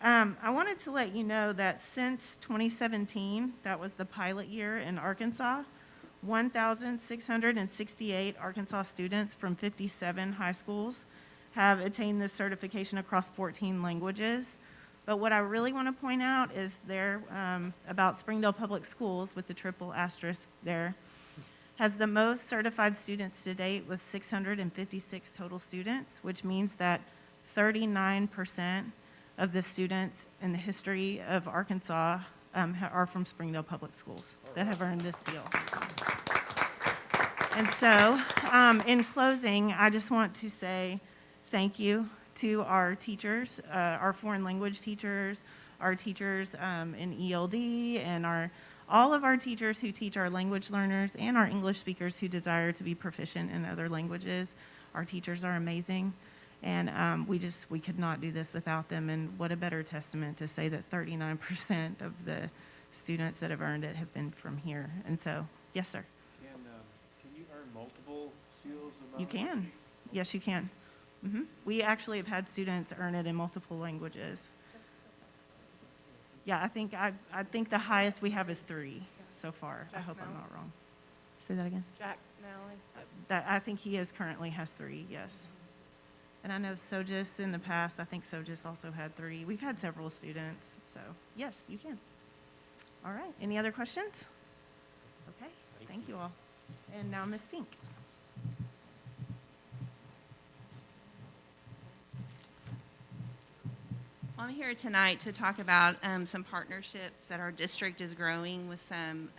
I wanted to let you know that since 2017, that was the pilot year in Arkansas, 1,668 Arkansas students from 57 high schools have attained this certification across 14 languages. But what I really want to point out is there, about Springdale Public Schools, with the triple asterisk there, has the most certified students to date with 656 total students, which means that 39% of the students in the history of Arkansas are from Springdale Public Schools that have earned this seal. And so, in closing, I just want to say thank you to our teachers, our foreign language teachers, our teachers in ELD, and all of our teachers who teach our language learners and our English speakers who desire to be proficient in other languages. Our teachers are amazing. And we could not do this without them. And what a better testament to say that 39% of the students that have earned it have been from here. And so, yes, sir. Can you earn multiple seals of You can. Yes, you can. We actually have had students earn it in multiple languages. Yeah, I think the highest we have is 3 so far. I hope I'm not wrong. Say that again. Jack Snelling. I think he currently has 3. Yes. And I know Sojus in the past, I think Sojus also had 3. We've had several students, so yes, you can. All right, any other questions? Okay, thank you all. And now Ms. Fink. I'm here tonight to talk about some partnerships that our district is growing with some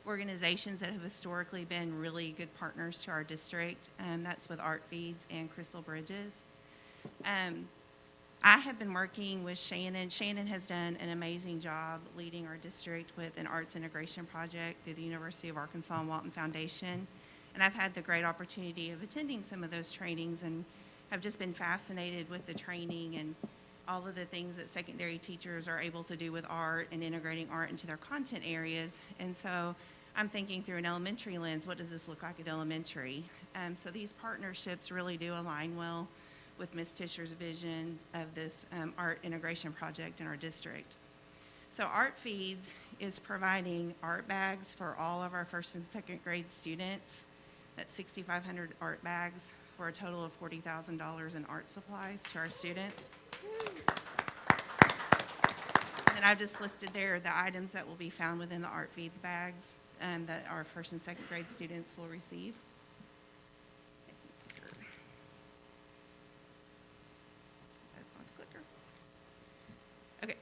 organizations that have historically been really good partners to our district. That's with Art Feeds and Crystal Bridges. I have been working with Shannon. Shannon has done an amazing job leading our district with an arts integration project through the University of Arkansas and Walton Foundation. And I've had the great opportunity of attending some of those trainings and have just been fascinated with the training and all of the things that secondary teachers are able to do with art and integrating art into their content areas. And so I'm thinking through an elementary lens, what does this look like at elementary? So these partnerships really do align well with Ms. Tischer's vision of this art integration project in our district. So Art Feeds is providing art bags for all of our first and second grade students. That's 6,500 art bags for a total of $40,000 in art supplies to our students. And then I've just listed there the items that will be found within the Art Feeds bags that our first and second grade students will receive. That's not the clicker. Okay.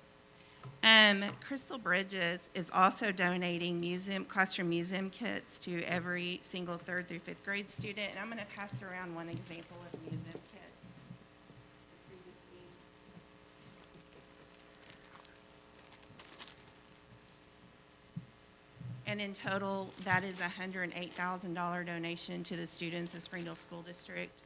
Crystal Bridges is also donating classroom museum kits to every single 3rd through 5th grade student. And I'm going to pass around one example of a museum kit. And in total, that is a $108,000 donation to the students of Springdale School District.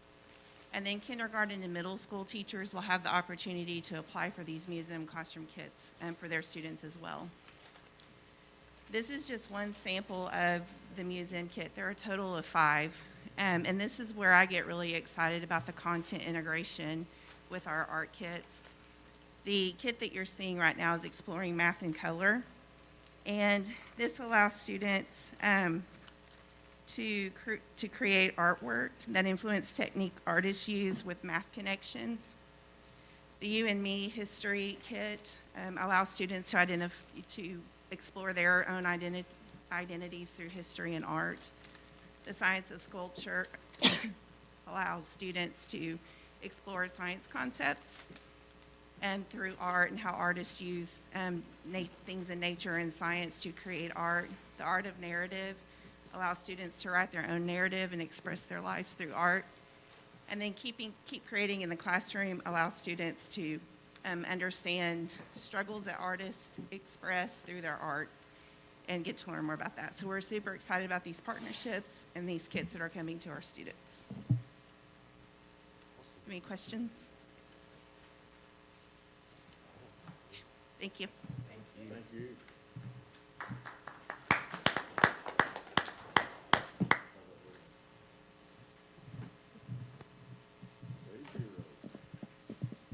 And then kindergarten and middle school teachers will have the opportunity to apply for these museum classroom kits for their students as well. This is just one sample of the museum kit. There are a total of 5. And this is where I get really excited about the content integration with our art kits. The kit that you're seeing right now is Exploring Math and Color. And this allows students to create artwork that influence technique artists use with math connections. The You and Me History Kit allows students to explore their own identities through history and art. The science of sculpture allows students to explore science concepts and through art and how artists use things in nature and science to create art. The art of narrative allows students to write their own narrative and express their lives through art. And then keep creating in the classroom allows students to understand struggles that artists express through their art and get to learn more about that. So we're super excited about these partnerships and these kids that are coming to our students. Any questions? Thank you. Thank you. Thank you.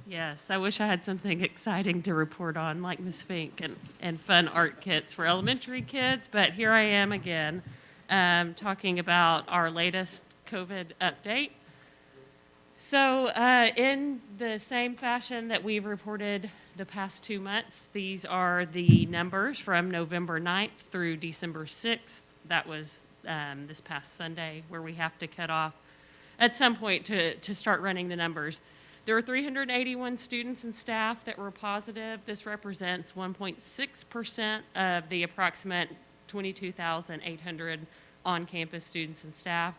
Yes, I wish I had something exciting to report on, like Ms. Fink and fun art kits for elementary kids, but here I am again, talking about our latest COVID update. So in the same fashion that we've reported the past 2 months, these are the numbers from November 9th through December 6th. That was this past Sunday, where we have to cut off at some point to start running the numbers. There were 381 students and staff that were positive. This represents 1.6% of the approximate 22,800 on-campus students and staff.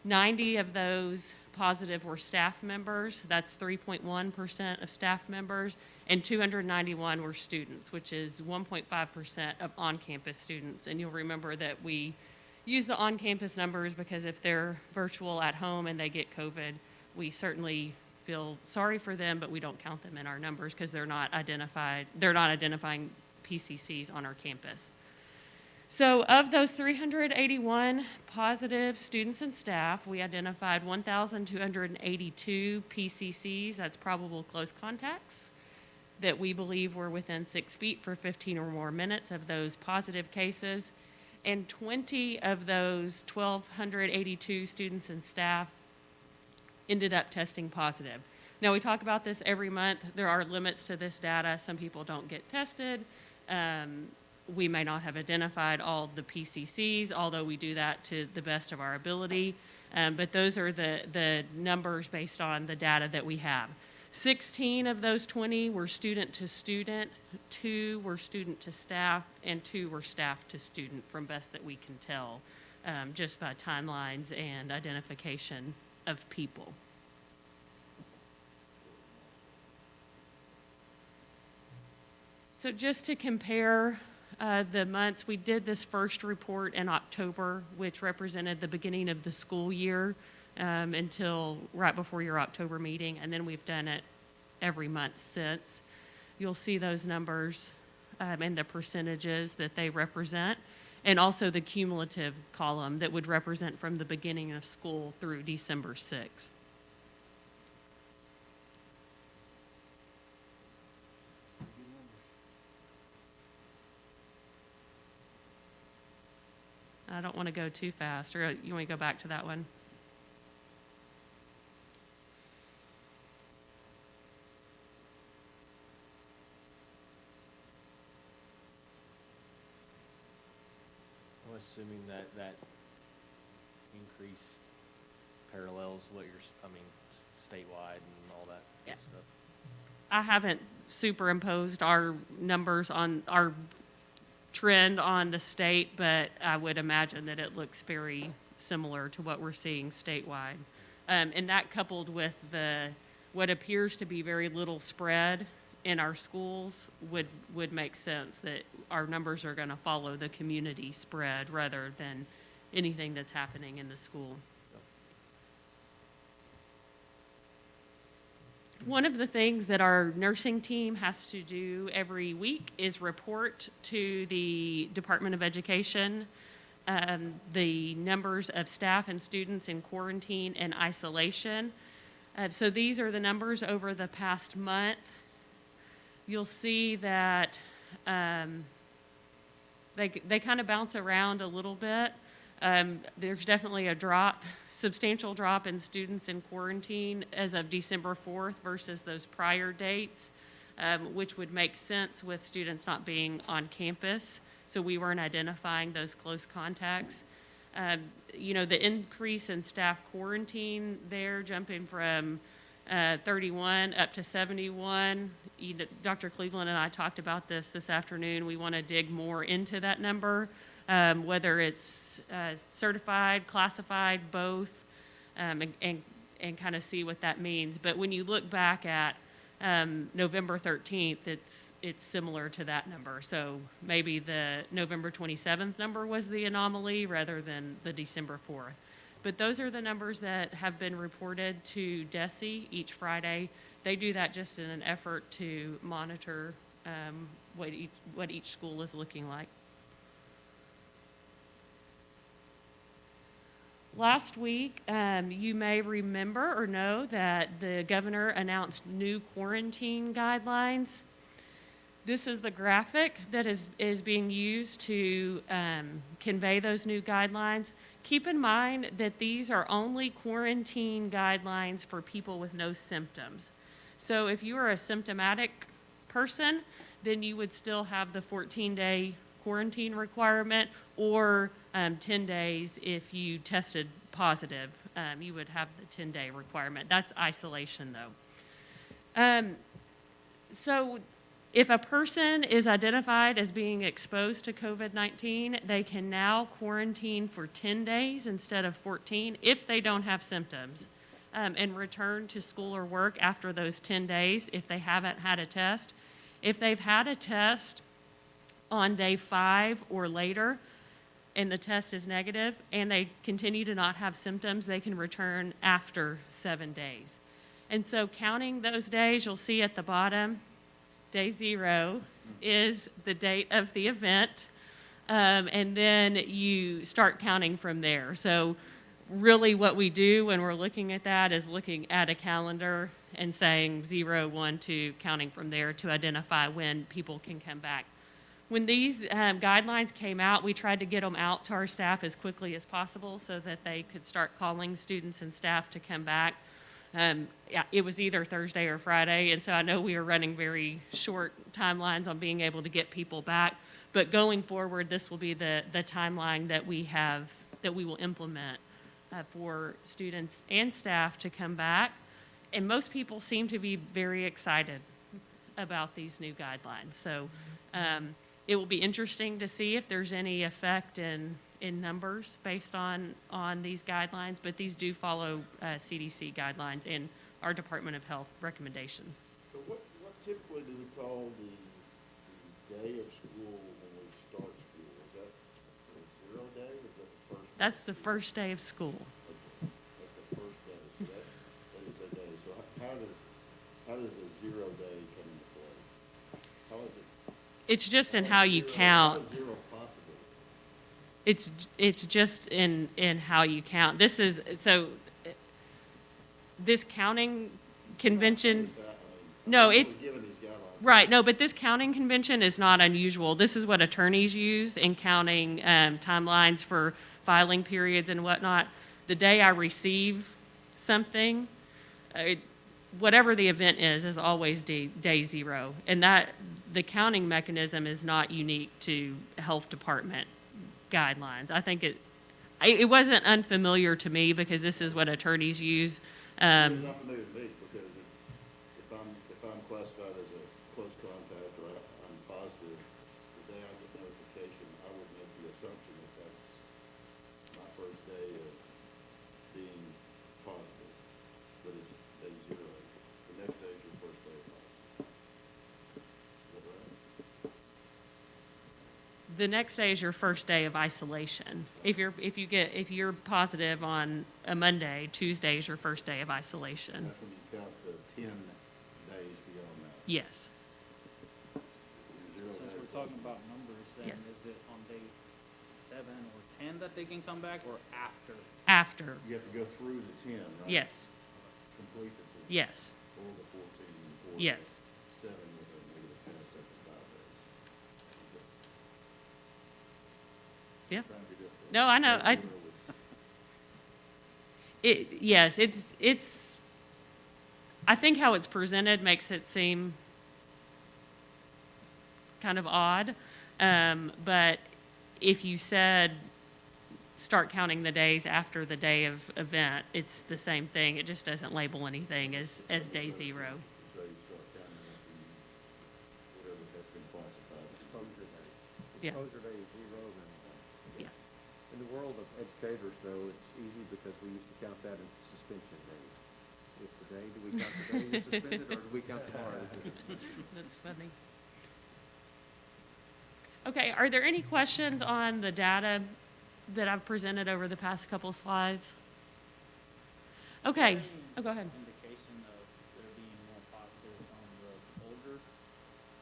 90 of those positive were staff members. That's 3.1% of staff members. And 291 were students, which is 1.5% of on-campus students. And you'll remember that we use the on-campus numbers because if they're virtual at home and they get COVID, we certainly feel sorry for them, but we don't count them in our numbers because they're not identifying PCCs on our campus. So of those 381 positive students and staff, we identified 1,282 PCCs, that's probable close contacts, that we believe were within 6 feet for 15 or more minutes of those positive cases. And 20 of those 1,282 students and staff ended up testing positive. Now, we talk about this every month. There are limits to this data. Some people don't get tested. We may not have identified all the PCCs, although we do that to the best of our ability. But those are the numbers based on the data that we have. 16 of those 20 were student to student, 2 were student to staff, and 2 were staff to student, from best that we can tell, just by timelines and identification of people. So just to compare the months, we did this first report in October, which represented the beginning of the school year until right before your October meeting, and then we've done it every month since. You'll see those numbers and the percentages that they represent, and also the cumulative column that would represent from the beginning of school through December 6th. I don't want to go too fast, or you want to go back to that one? I'm assuming that increase parallels what you're, statewide and all that good stuff. I haven't superimposed our numbers on our trend on the state, but I would imagine that it looks very similar to what we're seeing statewide. And that coupled with what appears to be very little spread in our schools would make sense that our numbers are going to follow the community spread rather than anything that's happening in the school. One of the things that our nursing team has to do every week is report to the Department of Education the numbers of staff and students in quarantine and isolation. So these are the numbers over the past month. You'll see that they kind of bounce around a little bit. There's definitely a substantial drop in students in quarantine as of December 4th versus those prior dates, which would make sense with students not being on campus. so we weren't identifying those close contacts. You know, the increase in staff quarantine there, jumping from 31 up to 71. Dr. Cleveland and I talked about this afternoon. We want to dig more into that number, whether it's certified, classified, both, and kind of see what that means. But when you look back at November 13th, it's similar to that number. So maybe the November 27th number was the anomaly rather than the December 4th. But those are the numbers that have been reported to DESE each Friday. They do that just in an effort to monitor what each school is looking like. Last week, you may remember or know that the governor announced new quarantine guidelines. This is the graphic that is being used to convey those new guidelines. Keep in mind that these are only quarantine guidelines for people with no symptoms. So if you are a symptomatic person, then you would still have the 14-day quarantine requirement, or 10 days if you tested positive. You would have the 10-day requirement. That's isolation, though. So if a person is identified as being exposed to COVID-19, they can now quarantine for 10 days instead of 14 if they don't have symptoms, and return to school or work after those 10 days if they haven't had a test. If they've had a test on day 5 or later and the test is negative and they continue to not have symptoms, they can return after 7 days. And so counting those days, you'll see at the bottom, day 0 is the date of the event, and then you start counting from there. So really what we do when we're looking at that is looking at a calendar and saying 0, 1, 2, counting from there to identify when people can come back. When these guidelines came out, we tried to get them out to our staff as quickly as possible so that they could start calling students and staff to come back. Yeah, it was either Thursday or Friday, and so I know we are running very short timelines on being able to get people back. But going forward, this will be the timeline that we will implement for students and staff to come back. And most people seem to be very excited about these new guidelines. So it will be interesting to see if there's any effect in numbers based on these guidelines, but these do follow CDC guidelines and our Department of Health recommendations. So what typically do we call the day of school when we start school? Is that the 0 day, or is that the first day? That's the first day of school. Okay, that's the first day, so that is a day. So how does the 0 day come into play? How is it? It's just in how you count. How is 0 possible? It's just in how you count. This counting convention, no, it's, right, no, but this counting convention is not unusual. This is what attorneys use in counting timelines for filing periods and whatnot. The day I receive something, whatever the event is always day 0. And the counting mechanism is not unique to health department guidelines. I think it wasn't unfamiliar to me because this is what attorneys use. It's not familiar to me because if I'm classified as a close contact or I'm positive, the day I get notification, I would make the assumption that that's my first day of being positive, but it's day 0. The next day is your first day of life. Is that right? The next day is your first day of isolation. If you're positive on a Monday, Tuesday is your first day of isolation. That's when you count the 10 days beyond that. Yes. Since we're talking about numbers, then Yes. is it on day 7 or 10 that they can come back, or after? After. You have to go through the 10, right? Yes. Complete the 10. Yes. Or the 14, or Yes. the 7 with a negative test after 5 days. Yeah. Trying to be different. No, I know. Yes, it's. I think how it's presented makes it seem kind of odd, But if you said, start counting the days after the day of event, it's the same thing. It just doesn't label anything as day 0. So you start counting whatever has been classified. Exposure day. Yeah. Exposure day is 0 then. Yeah. In the world of educators, though, it's easy because we used to count that in suspension days. Is today, do we count the day you're suspended, or do we count tomorrow? That's funny. Okay, are there any questions on the data that I've presented over the past couple slides? Okay, oh, go ahead. Indication of there being more positives on the older,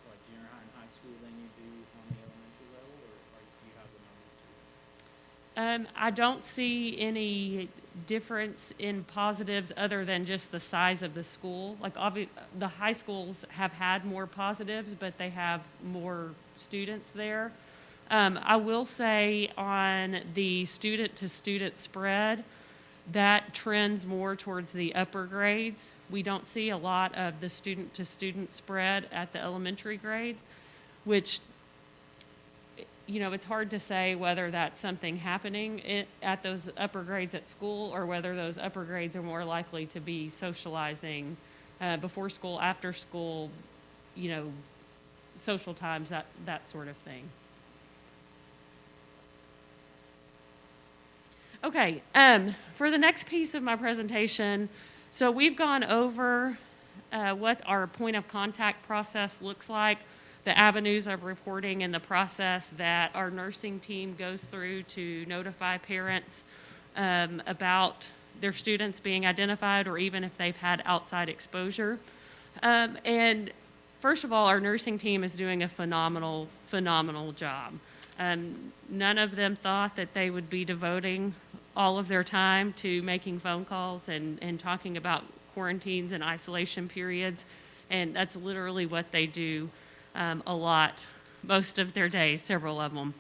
like junior high and high school than you do on the elementary level, or do you have the numbers too? I don't see any difference in positives other than just the size of the school. Like the high schools have had more positives, but they have more students there. I will say on the student-to-student spread, that trends more towards the upper grades. We don't see a lot of the student-to-student spread at the elementary grade, which, you know, it's hard to say whether that's something happening at those upper grades at school or whether those upper grades are more likely to be socializing before school, after school, you know, social times, that sort of thing. Okay, for the next piece of my presentation, so we've gone over what our point of contact process looks like, the avenues of reporting and the process that our nursing team goes through to notify parents about their students being identified or even if they've had outside exposure. And first of all, our nursing team is doing a phenomenal job. None of them thought that they would be devoting all of their time to making phone calls and talking about quarantines and isolation periods, and that's literally what they do a lot, most of their days, several of them.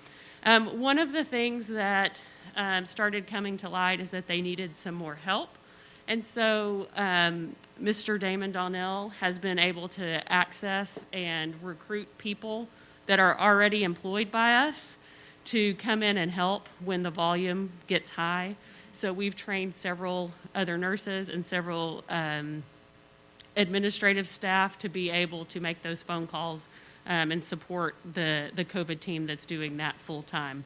One of the things that started coming to light is that they needed some more help, and so Mr. Damon Donnell has been able to access and recruit people that are already employed by us to come in and help when the volume gets high. So we've trained several other nurses and several administrative staff to be able to make those phone calls and support the COVID team that's doing that full time.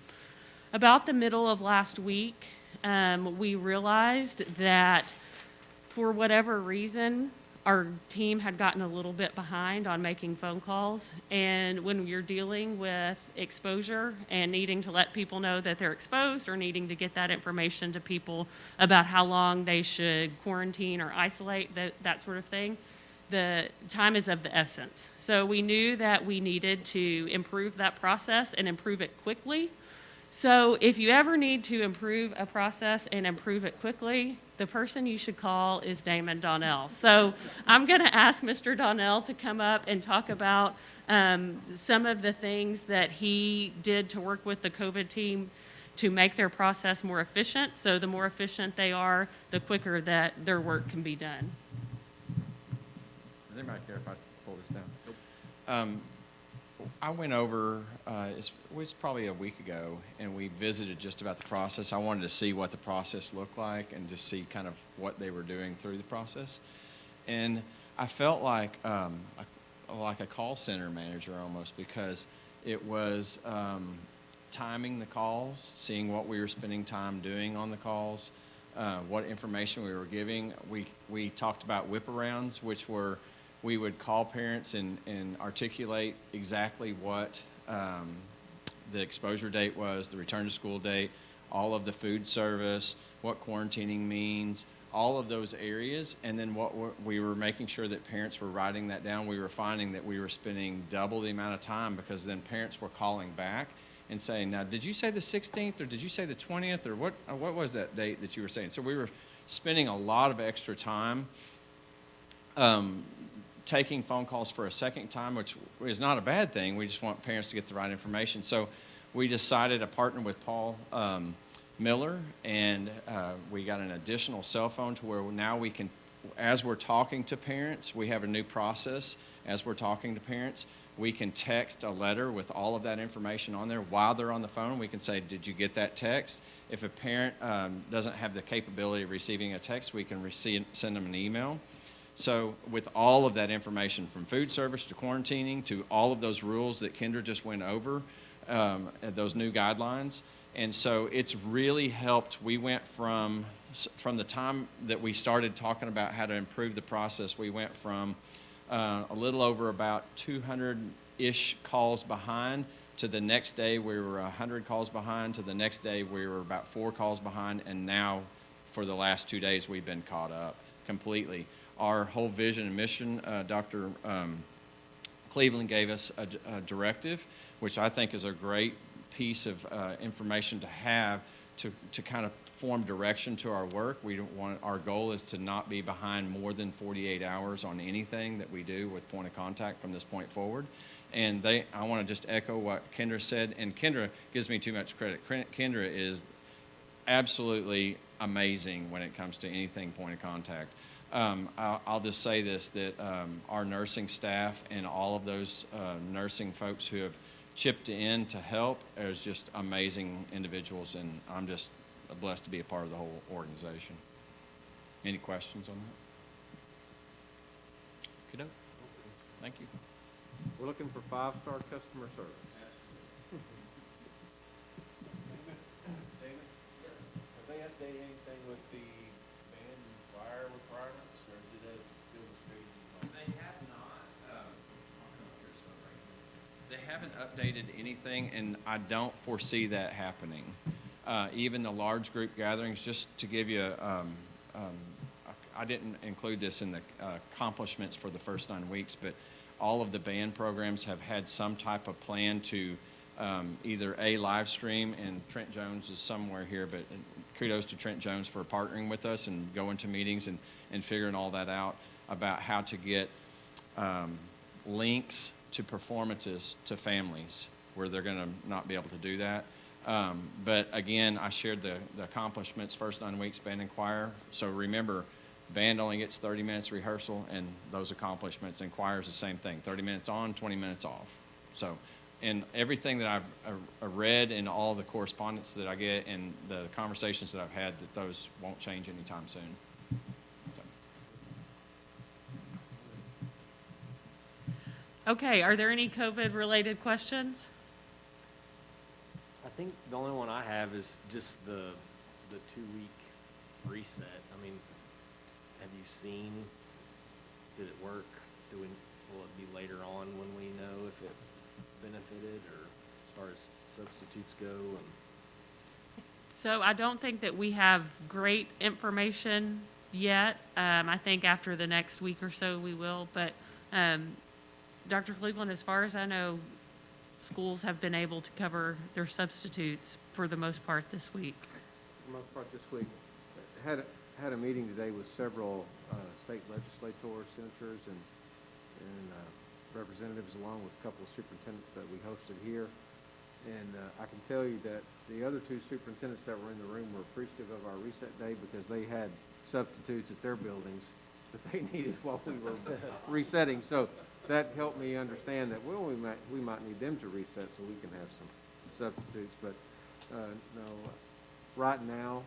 About the middle of last week, we realized that for whatever reason, our team had gotten a little bit behind on making phone calls, and when you're dealing with exposure and needing to let people know that they're exposed or needing to get that information to people about how long they should quarantine or isolate, that sort of thing, the time is of the essence. So we knew that we needed to improve that process and improve it quickly. So if you ever need to improve a process and improve it quickly, the person you should call is Damon Donnell. So I'm going to ask Mr. Donnell to come up and talk about some of the things that he did to work with the COVID team to make their process more efficient. So the more efficient they are, the quicker that their work can be done. Does anybody care if I pull this down? Nope. I went over, it was probably a week ago, and we visited just about the process. I wanted to see what the process looked like and just see kind of what they were doing through the process. And I felt like a call center manager almost, because it was timing the calls, seeing what we were spending time doing on the calls, what information we were giving. We talked about whip-arounds, which were we would call parents and articulate exactly what the exposure date was, the return to school date, all of the food service, what quarantining means, all of those areas. And then we were making sure that parents were writing that down. We were finding that we were spending double the amount of time, because then parents were calling back and saying, now, did you say the 16th or did you say the 20th or what was that date that you were saying? So we were spending a lot of extra time taking phone calls for a second time, which is not a bad thing. We just want parents to get the right information. So we decided to partner with Paul Miller, and we got an additional cell phone to where now we can as we're talking to parents, we have a new process. As we're talking to parents, we can text a letter with all of that information on there. While they're on the phone, we can say, did you get that text? If a parent doesn't have the capability of receiving a text, we can send them an email. So with all of that information, from food service to quarantining to all of those rules that Kendra just went over, those new guidelines. And so it's really helped. We went from the time that we started talking about how to improve the process, we went from a little over about 200-ish calls behind to the next day we were 100 calls behind, to the next day we were about 4 calls behind, and now for the last 2 days we've been caught up completely. Our whole vision and mission, Dr. Cleveland gave us a directive, which I think is a great piece of information to have to kind of form direction to our work. We don't want, our goal is to not be behind more than 48 hours on anything that we do with point of contact from this point forward. And I want to just echo what Kendra said, and Kendra gives me too much credit. Kendra is absolutely amazing when it comes to anything point of contact. I'll just say this, that our nursing staff and all of those nursing folks who have chipped in to help is just amazing individuals, and I'm just blessed to be a part of the whole organization. Any questions on that? Kiddo? Thank you. We're looking for 5-star customer service. David? Have they updated anything with the band and choir requirements, or is it still as crazy? They have not. They haven't updated anything, and I don't foresee that happening. Even the large group gatherings, just to give you, I didn't include this in the accomplishments for the first 9 weeks, but all of the band programs have had some type of plan to either a live stream, and Trent Jones is somewhere here, but kudos to Trent Jones for partnering with us and going to meetings and figuring all that out about how to get links to performances to families where they're going to not be able to do that. But again, I shared the accomplishments first 9 weeks, band and choir. So remember, band only gets 30 minutes rehearsal, and those accomplishments, and choir is the same thing, 30 minutes on, 20 minutes off. So, and everything that I've read and all the correspondence that I get and the conversations that I've had, that those won't change anytime soon. Okay, are there any COVID-related questions? I think the only one I have is just the 2-week reset. I mean, have you seen, did it work? Will it be later on when we know if it benefited, or as far as substitutes go? So I don't think that we have great information yet. I think after the next week or so we will, but Dr. Cleveland, as far as I know, schools have been able to cover their substitutes for the most part this week. For the most part this week. Had a meeting today with several state legislators, senators, and representatives, along with a couple of superintendents that we hosted here. And I can tell you that the other 2 superintendents that were in the room were appreciative of our reset day, because they had substitutes at their buildings that they needed while we were resetting. So that helped me understand that, well, we might need them to reset so we can have some substitutes. But no, right now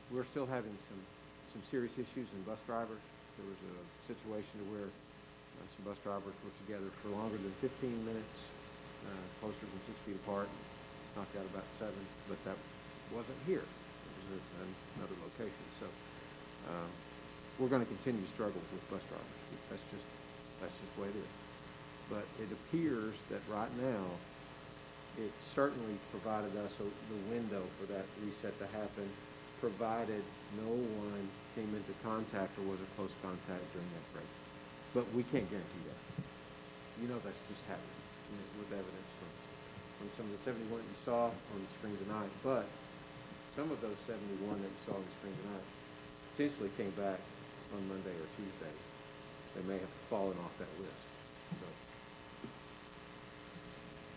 we're still having some serious issues in bus drivers. There was a situation where some bus drivers were together for longer than 15 minutes, closer than 6 feet apart, knocked out about 7, but that wasn't here. It was at another location. So we're going to continue to struggle with bus drivers. That's just the way it is. But it appears that right now it certainly provided us the window for that reset to happen, provided no one came into contact or was a close contact during that break. But we can't guarantee that. You know, that's just happening with evidence from some of the 71 that you saw on the screen tonight. But some of those 71 that you saw on the screen tonight potentially came back on Monday or Tuesday. They may have fallen off that list. So, I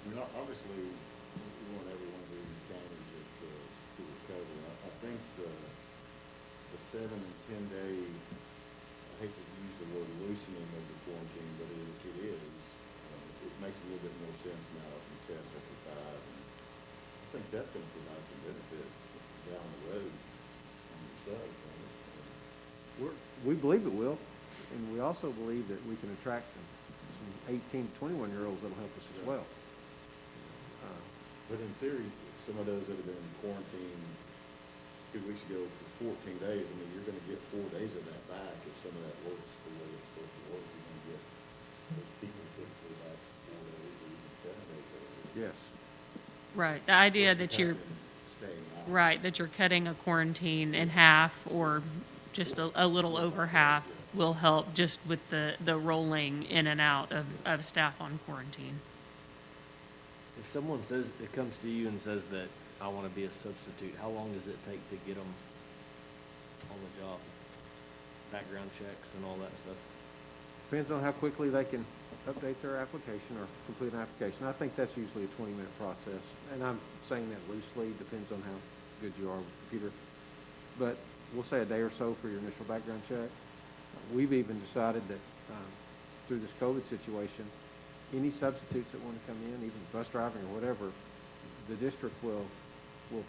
mean, obviously, we want everyone to do encounters to recover. I think the 7 and 10 day hate to use the word loosening of the quarantine, but it is. It makes a little bit more sense now if you test every 5. And I think that's gonna provide some benefit down the road on yourself. We believe it will, and we also believe that we can attract some 18 to 21-year-olds that'll help us as well. But in theory, some of those that have been in quarantine 2 weeks ago for 14 days, I mean, you're gonna get 4 days of that back if some of that works the way it's supposed to work. You're gonna get those people typically back 4 days or even 7 days earlier. Yes. Right, the idea that you're, Staying out. right, that you're cutting a quarantine in half or just a little over half will help just with the rolling in and out of staff on quarantine. If someone says, it comes to you and says that I want to be a substitute, how long does it take to get them on the job? Background checks and all that stuff? Depends on how quickly they can update their application or complete an application. I think that's usually a 20-minute process, and I'm saying that loosely, depends on how good you are with the computer. But we'll say a day or so for your initial background check. We've even decided that through this COVID situation, any substitutes that want to come in, even bus driving or whatever, the district will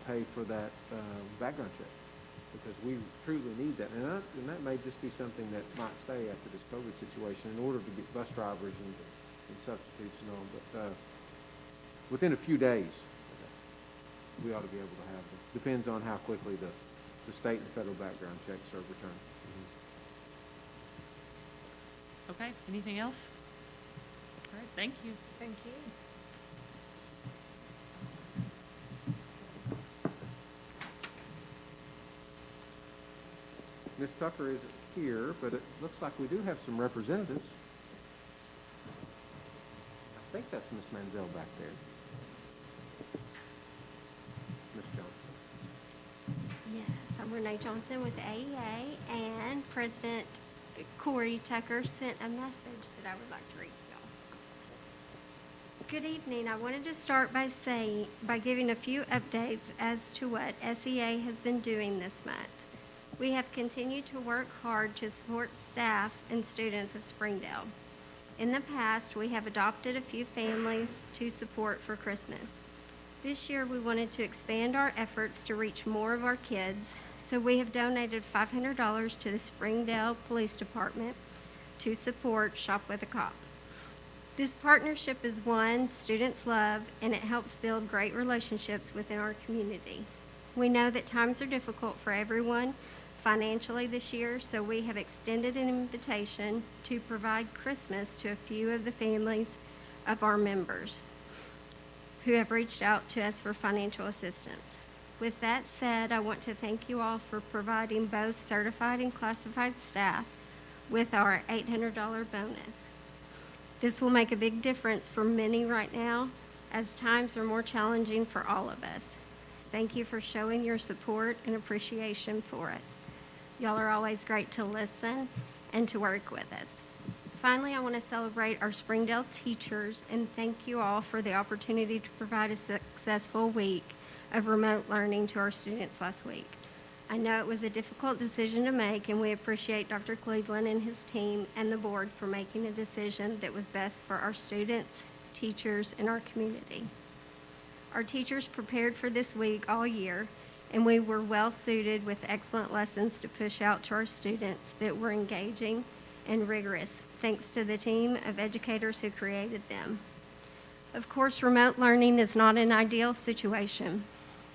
pay for that background check, because we truly need that. And that may just be something that might stay after this COVID situation in order to get bus drivers and substitutes and all. But within a few days, we ought to be able to have them. Depends on how quickly the state and federal background checks are returned. Okay, anything else? All right, thank you. Thank you. Ms. Tucker isn't here, but it looks like we do have some representatives. I think that's Ms. Manziel back there. Ms. Johnson. Yes, I'm Renee Johnson with AEA, and President Corey Tucker sent a message that I would like to read to y'all. Good evening. I wanted to start by giving a few updates as to what SEA has been doing this month. We have continued to work hard to support staff and students of Springdale. In the past, we have adopted a few families to support for Christmas. This year, we wanted to expand our efforts to reach more of our kids, so we have donated $500 to the Springdale Police Department to support Shop with a Cop. This partnership is one students love, and it helps build great relationships within our community. We know that times are difficult for everyone financially this year, so we have extended an invitation to provide Christmas to a few of the families of our members who have reached out to us for financial assistance. With that said, I want to thank you all for providing both certified and classified staff with our $800 bonus. This will make a big difference for many right now, as times are more challenging for all of us. Thank you for showing your support and appreciation for us. Y'all are always great to listen and to work with us. Finally, I want to celebrate our Springdale teachers and thank you all for the opportunity to provide a successful week of remote learning to our students last week. I know it was a difficult decision to make, and we appreciate Dr. Cleveland and his team and the board for making a decision that was best for our students, teachers, and our community. Our teachers prepared for this week all year, and we were well suited with excellent lessons to push out to our students that were engaging and rigorous, thanks to the team of educators who created them. Of course, remote learning is not an ideal situation.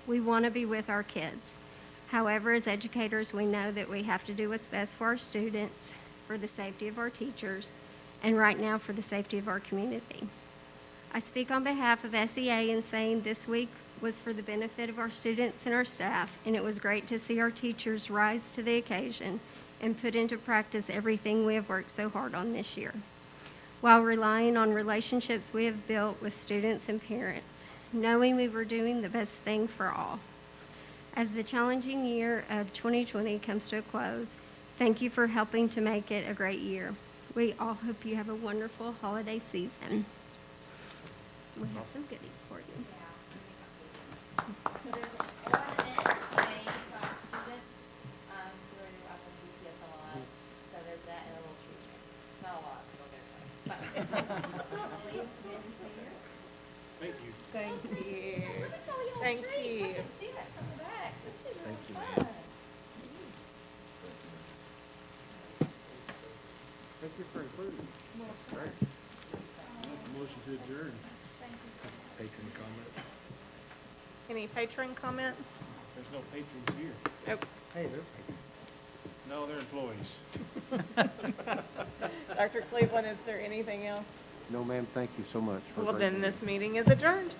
We want to be with our kids. However, as educators, we know that we have to do what's best for our students, for the safety of our teachers, and right now for the safety of our community. I speak on behalf of SEA in saying this week was for the benefit of our students and our staff, and it was great to see our teachers rise to the occasion and put into practice everything we have worked so hard on this year, while relying on relationships we have built with students and parents, knowing we were doing the best thing for all. As the challenging year of 2020 comes to a close, thank you for helping to make it a great year. We all hope you have a wonderful holiday season. We have some goodies for you. So there's a lot in it today to our students who are new up in BPS a lot. So there's that, and Thank you. Thank you. Thank you. Thank you, man. Thank you for including. Great. Motion to adjourn. Patron comments? Any patron comments? There's no patrons here. Nope. Hey, they're patrons. No, they're employees. Dr. Cleveland, is there anything else? No, ma'am, thank you so much. for a Well, great then meeting. this meeting is adjourned.